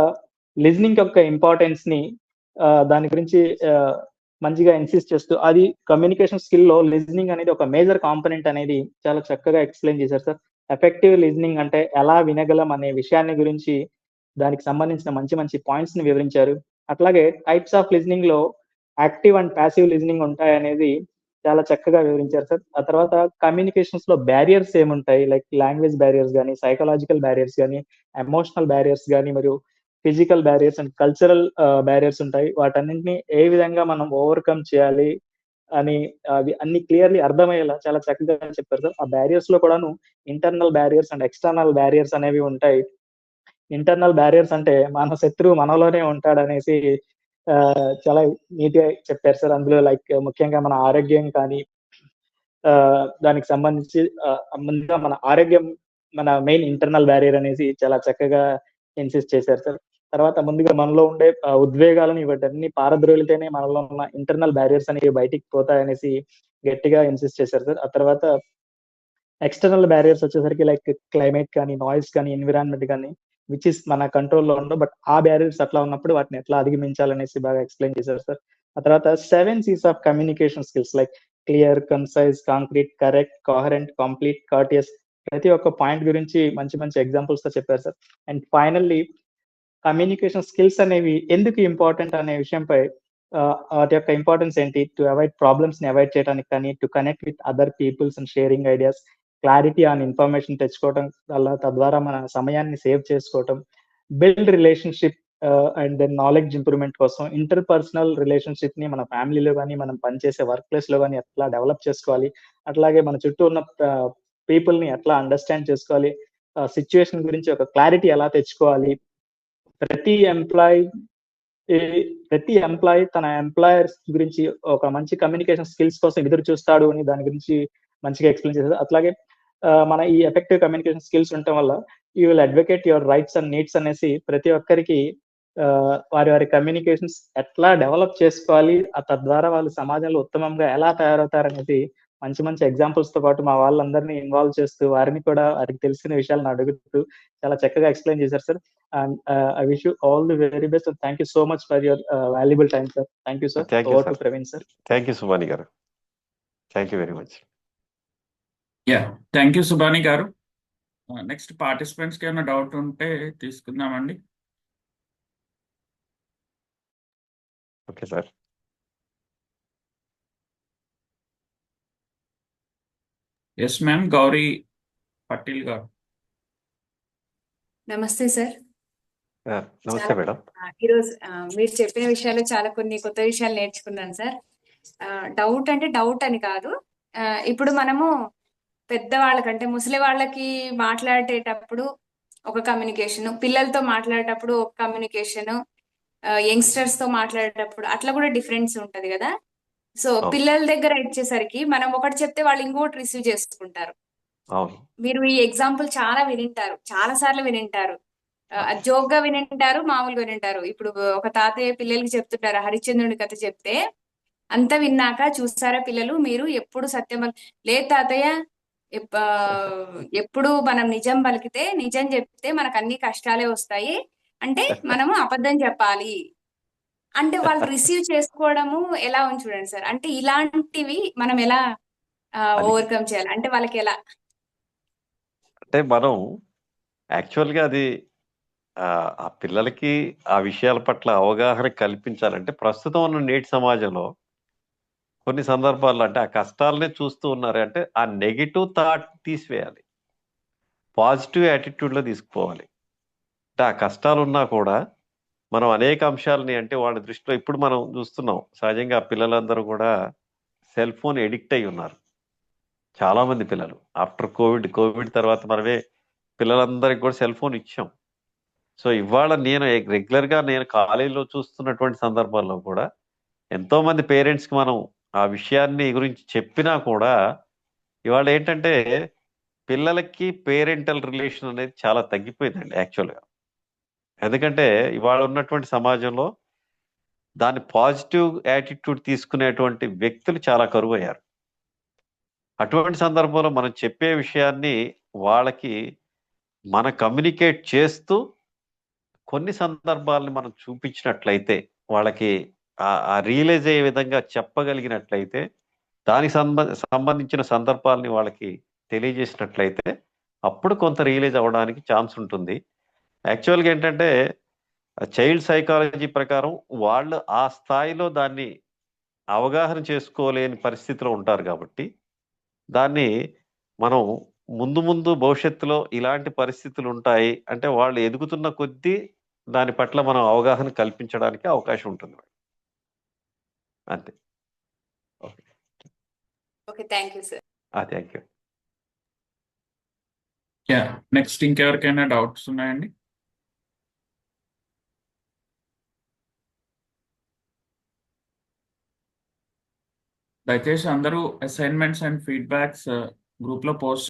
లిజనింగ్ యొక్క ఇంపార్టెన్స్‌ని దాని గురించి ఆహ్, మంచిగా ఇన్సిస్ట్ చేస్తూ అది కమ్యూనికేషన్ స్కిల్‌లో లిజనింగ్ అనేది ఒక మేజర్ కాంపోనెంట్ అనేది చాలా చక్కగా ఎక్స్‌ప్లెయిన్ చేశారు సార్. ఎఫెక్టివ్ లిజనింగ్ అంటే ఎలా వినగలం అనే విషయాన్ని గురించి దానికి సంబంధించిన మంచి మంచి పాయింట్స్‌ని వివరించారు. అట్లాగే టైప్స్ ఆఫ్ లిజనింగ్‌లో యాక్టివ్ అండ్ పాసివ్ లిజనింగ్ ఉంటాయనేది చాలా చక్కగా వివరించారు సార్. ఆ తర్వాత కమ్యూనికేషన్స్‌లో బ్యారియర్స్ ఏముంటాయి? లైక్ లాంగ్వేజ్ బ్యారియర్స్ గాని, సైకలాజికల్ బ్యారియర్స్ గాని, ఎమోషనల్ బ్యారియర్స్ గాని, మరియు physical barriers and cultural barriers ఉంటాయి. వాటన్నింటిని ఏ విధంగా మనం ఓవర్‌కమ్ చేయాలి అని అవి అన్ని క్లియర్‌లీ అర్థమయ్యేలా చాలా చక్కగా చెప్పారు సార్. ఆ బ్యారియర్స్‌లో కూడాను internal barriers and external barriers అనేవి ఉంటాయి. ఇంటర్నల్ బ్యారియర్స్ అంటే మన శత్రువు మనలోనే ఉంటాడనేసి చాలా నీట్‌గా చెప్పారు సార్. అందులో లైక్ ముఖ్యంగా మన ఆరోగ్యం కానీ దానికి సంబంధించి ముందుగా మన ఆరోగ్యం మన మెయిన్ ఇంటర్నల్ బ్యారియర్ అనేసి చాలా చక్కగా ఇన్సిస్ట్ చేశారు సార్. తర్వాత ముందుగా మనలో ఉండే ఉద్వేగాలను వీటన్ని పారద్రోలితేనే మనలో ఉన్న ఇంటర్నల్ బ్యారియర్స్ అనేవి బయటికి పోతాయనేసి గట్టిగా ఇన్సిస్ట్ చేశారు సార్. ఆ తర్వాత ఎక్స్టర్నల్ బ్యారియర్స్ వచ్చేసరికి లైక్ క్లైమేట్ కానీ, నాయిస్ కానీ, ఎన్విరాన్మెంట్ కానీ విచ్ ఈస్ మన కంట్రోల్‌లో ఉండవు. బట్ ఆ బ్యారియర్స్ అట్లా ఉన్నప్పుడు వాటిని ఎట్లా అధిగమించాలనేసి బాగా ఎక్స్‌ప్లెయిన్ చేశారు సార్. ఆ తర్వాత 7 Cs of communication skills like clear, concise, concrete, correct, coherent, complete, courteous ప్రతి ఒక్క పాయింట్ గురించి మంచి మంచి ఎగ్జాంపుల్స్‌తో చెప్పారు sir. And finally communication skills అనేవి ఎందుకు ఇంపార్టెంట్ అనే విషయంపై వాటి యొక్క ఇంపార్టెన్స్ ఏంటి? టు అవాయిడ్ ప్రాబ్లమ్స్‌ని అవాయిడ్ చేయడానికి కానీ, to connect with other peoples and sharing ideas, clarity on information తెచ్చుకోవటం వల్ల తద్వారా మన సమయాన్ని సేవ్ చేసుకోవటం, build relationship and then knowledge improvement కోసం ఇంటర్‌పర్సనల్ రిలేషన్‌షిప్‌ని మన ఫ్యామిలీలో గాని, మనం పనిచేసే వర్క్ ప్లేస్‌లో గాని ఎట్లా డెవలప్ చేసుకోవాలి, అట్లాగే మన చుట్టూ ఉన్న పీపుల్‌ని ఎట్లా అండర్‌స్టాండ్ చేసుకోవాలి, సిట్యుయేషన్ గురించి ఒక క్లారిటీ ఎలా తెచ్చుకోవాలి, ప్రతి ఎంప్లాయీ ఈ ప్రతి ఎంప్లాయీ తన ఎంప్లాయర్స్ గురించి ఒక మంచి కమ్యూనికేషన్ స్కిల్స్ కోసం ఎదురు చూస్తాడు అని దాని గురించి మంచిగా ఎక్స్‌ప్లెయిన్ చేశారు. అట్లాగే మన ఈ ఎఫెక్టివ్ కమ్యూనికేషన్ స్కిల్స్ ఉండటం వల్ల you will advocate your rights and needs అనేసి ప్రతి ఒక్కరికి వారి వారి కమ్యూనికేషన్స్ ఎట్లా డెవలప్ చేసుకోవాలి, తద్వారా వాళ్ళు సమాజంలో ఉత్తమంగా ఎలా తయారవుతారనేది మంచి మంచి ఎగ్జాంపుల్స్‌తో పాటు మా వాళ్ళందరినీ ఇన్వాల్వ్ చేస్తూ వారిని కూడా వారికి తెలిసిన విషయాలను అడుగుతూ చాలా చక్కగా ఎక్స్‌ప్లెయిన్ చేశారు sir. And I wish you all the very best and thank you so much for your valuable time, sir. Thank you, sir. Thank you, Over sir. to Praveen, sir. Thank you, Subhani garu. Thank you very much. Thank you Subani గారు. Next పార్టిసిపెంట్స్కి ఏమైనా doubt ఉంటే తీసుకుందామండి. Okay, sir. Yes ma'am, Gauri Patel గారు. నమస్తే sir. నమస్తే చాలా madam. ఈరోజు మీరు చెప్పిన విషయాలు చాలా కొన్ని కొత్త విషయాలు నేర్చుకున్నాను సార్. డౌట్ అంటే డౌట్ అని కాదు. ఇప్పుడు మనము పెద్దవాళ్ళకంటే ముసలి వాళ్ళకి మాట్లాడేటప్పుడు ఒక కమ్యూనికేషన్, పిల్లలతో మాట్లాడేటప్పుడు ఒక కమ్యూనికేషన్, యంగ్స్టర్స్ తో మాట్లాడేటప్పుడు అట్లా కూడా డిఫరెన్స్ ఉంటది కదా. సో అవును పిల్లల దగ్గర వచ్చేసరికి మనం ఒకటి చెప్తే వాళ్ళు ఇంకోటి రిసీవ్ చేసుకుంటారు. అవును మీరు ఈ ఎగ్జాంపుల్ చాలా వినింటారు, చాలా సార్లు వినింటారు. అవును జోక్ గా వినింటారు, మామూలుగా వినింటారు. ఇప్పుడు ఒక తాతయ్య పిల్లలకి చెప్తుంటారు హరిశ్చంద్రుడి కథ చెప్తే, అంత విన్నాక చూసారా పిల్లలు మీరు ఎప్పుడు సత్యం లేదు తాతయ్య, ఎప్పుడు మనం నిజం పలికితే నిజం చెప్తే మనకు అన్ని కష్టాలే వస్తాయి, అంటే మనము అబద్ధం చెప్పాలి అంటే వాళ్ళు రిసీవ్ చేసుకోవడము ఎలా ఉంది చూడండి సార్. అంటే ఇలాంటివి మనం ఎలా అది ఓవర్కమ్ చేయాలి అంటే వాళ్ళకి ఎలా? అంటే మనం యాక్చువల్గా అది ఆ పిల్లలకి ఆ విషయాల పట్ల అవగాహన కల్పించాలంటే ప్రస్తుతం ఉన్న నేటి సమాజంలో కొన్ని సందర్భాల్లో అంటే ఆ కష్టాలనే చూస్తూ ఉన్నారు అంటే ఆ నెగిటివ్ థాట్ తీసివేయాలి, పాజిటివ్ యాటిట్యూడ్లో తీసుకుపోవాలి. అంటే ఆ కష్టాలు ఉన్నా కూడా మనం అనేక అంశాలని అంటే వాళ్ళ దృష్టిలో ఇప్పుడు మనం చూస్తున్నాం సహజంగా పిల్లలందరూ కూడా సెల్ ఫోన్ ఎడిక్ట్ అయి ఉన్నారు. చాలా మంది పిల్లలు ఆఫ్టర్ కోవిడ్ తర్వాత మనమే పిల్లలందరికీ కూడా సెల్ ఫోన్ ఇచ్చాం. సో ఇవాళ నేను రెగ్యులర్గా నేను కాలేజీలో చూస్తున్నటువంటి సందర్భాల్లో కూడా ఎంతో మంది పేరెంట్స్కి మనం ఆ విషయాన్ని గురించి చెప్పినా కూడా ఇవాళ ఏంటంటే పిల్లలకి పేరెంటల్ రిలేషన్ అనేది చాలా తగ్గిపోయిందండి యాక్చువల్గా. ఎందుకంటే ఇవాళ ఉన్నటువంటి సమాజంలో దాన్ని పాజిటివ్ యాటిట్యూడ్ తీసుకునేటువంటి వ్యక్తులు చాలా కరువయ్యారు. అటువంటి సందర్భంలో మనం చెప్పే విషయాన్ని వాళ్ళకి మన కమ్యూనికేట్ చేస్తూ కొన్ని సందర్భాలని మనం చూపించినట్లయితే వాళ్ళకి ఆ రియలైజ్ అయ్యే విధంగా చెప్పగలిగినట్లయితే దానికి సంబంధించిన సందర్భాలని వాళ్ళకి తెలియజేసినట్లయితే అప్పుడు కొంత రియలైజ్ అవ్వడానికి ఛాన్స్ ఉంటుంది. యాక్చువల్గా ఏంటంటే చైల్డ్ సైకాలజీ ప్రకారం వాళ్ళు ఆ స్థాయిలో దాన్ని అవగాహన చేసుకోలేని పరిస్థితిలో ఉంటారు కాబట్టి దాన్ని మనం ముందు ముందు భవిష్యత్తులో ఇలాంటి పరిస్థితులు ఉంటాయి అంటే వాళ్ళు ఎదుగుతున్న కొద్దీ దాని పట్ల మనం అవగాహన కల్పించడానికి అవకాశం ఉంటుంది. అంతే. Okay, okay, thank you sir. Thank you. Yeah, next ఇంకెవరికైనా డౌట్స్ ఉన్నాయండి? దయచేసి అందరూ అసైన్మెంట్స్ అండ్ ఫీడ్బ్యాక్స్ గ్రూప్లో పోస్ట్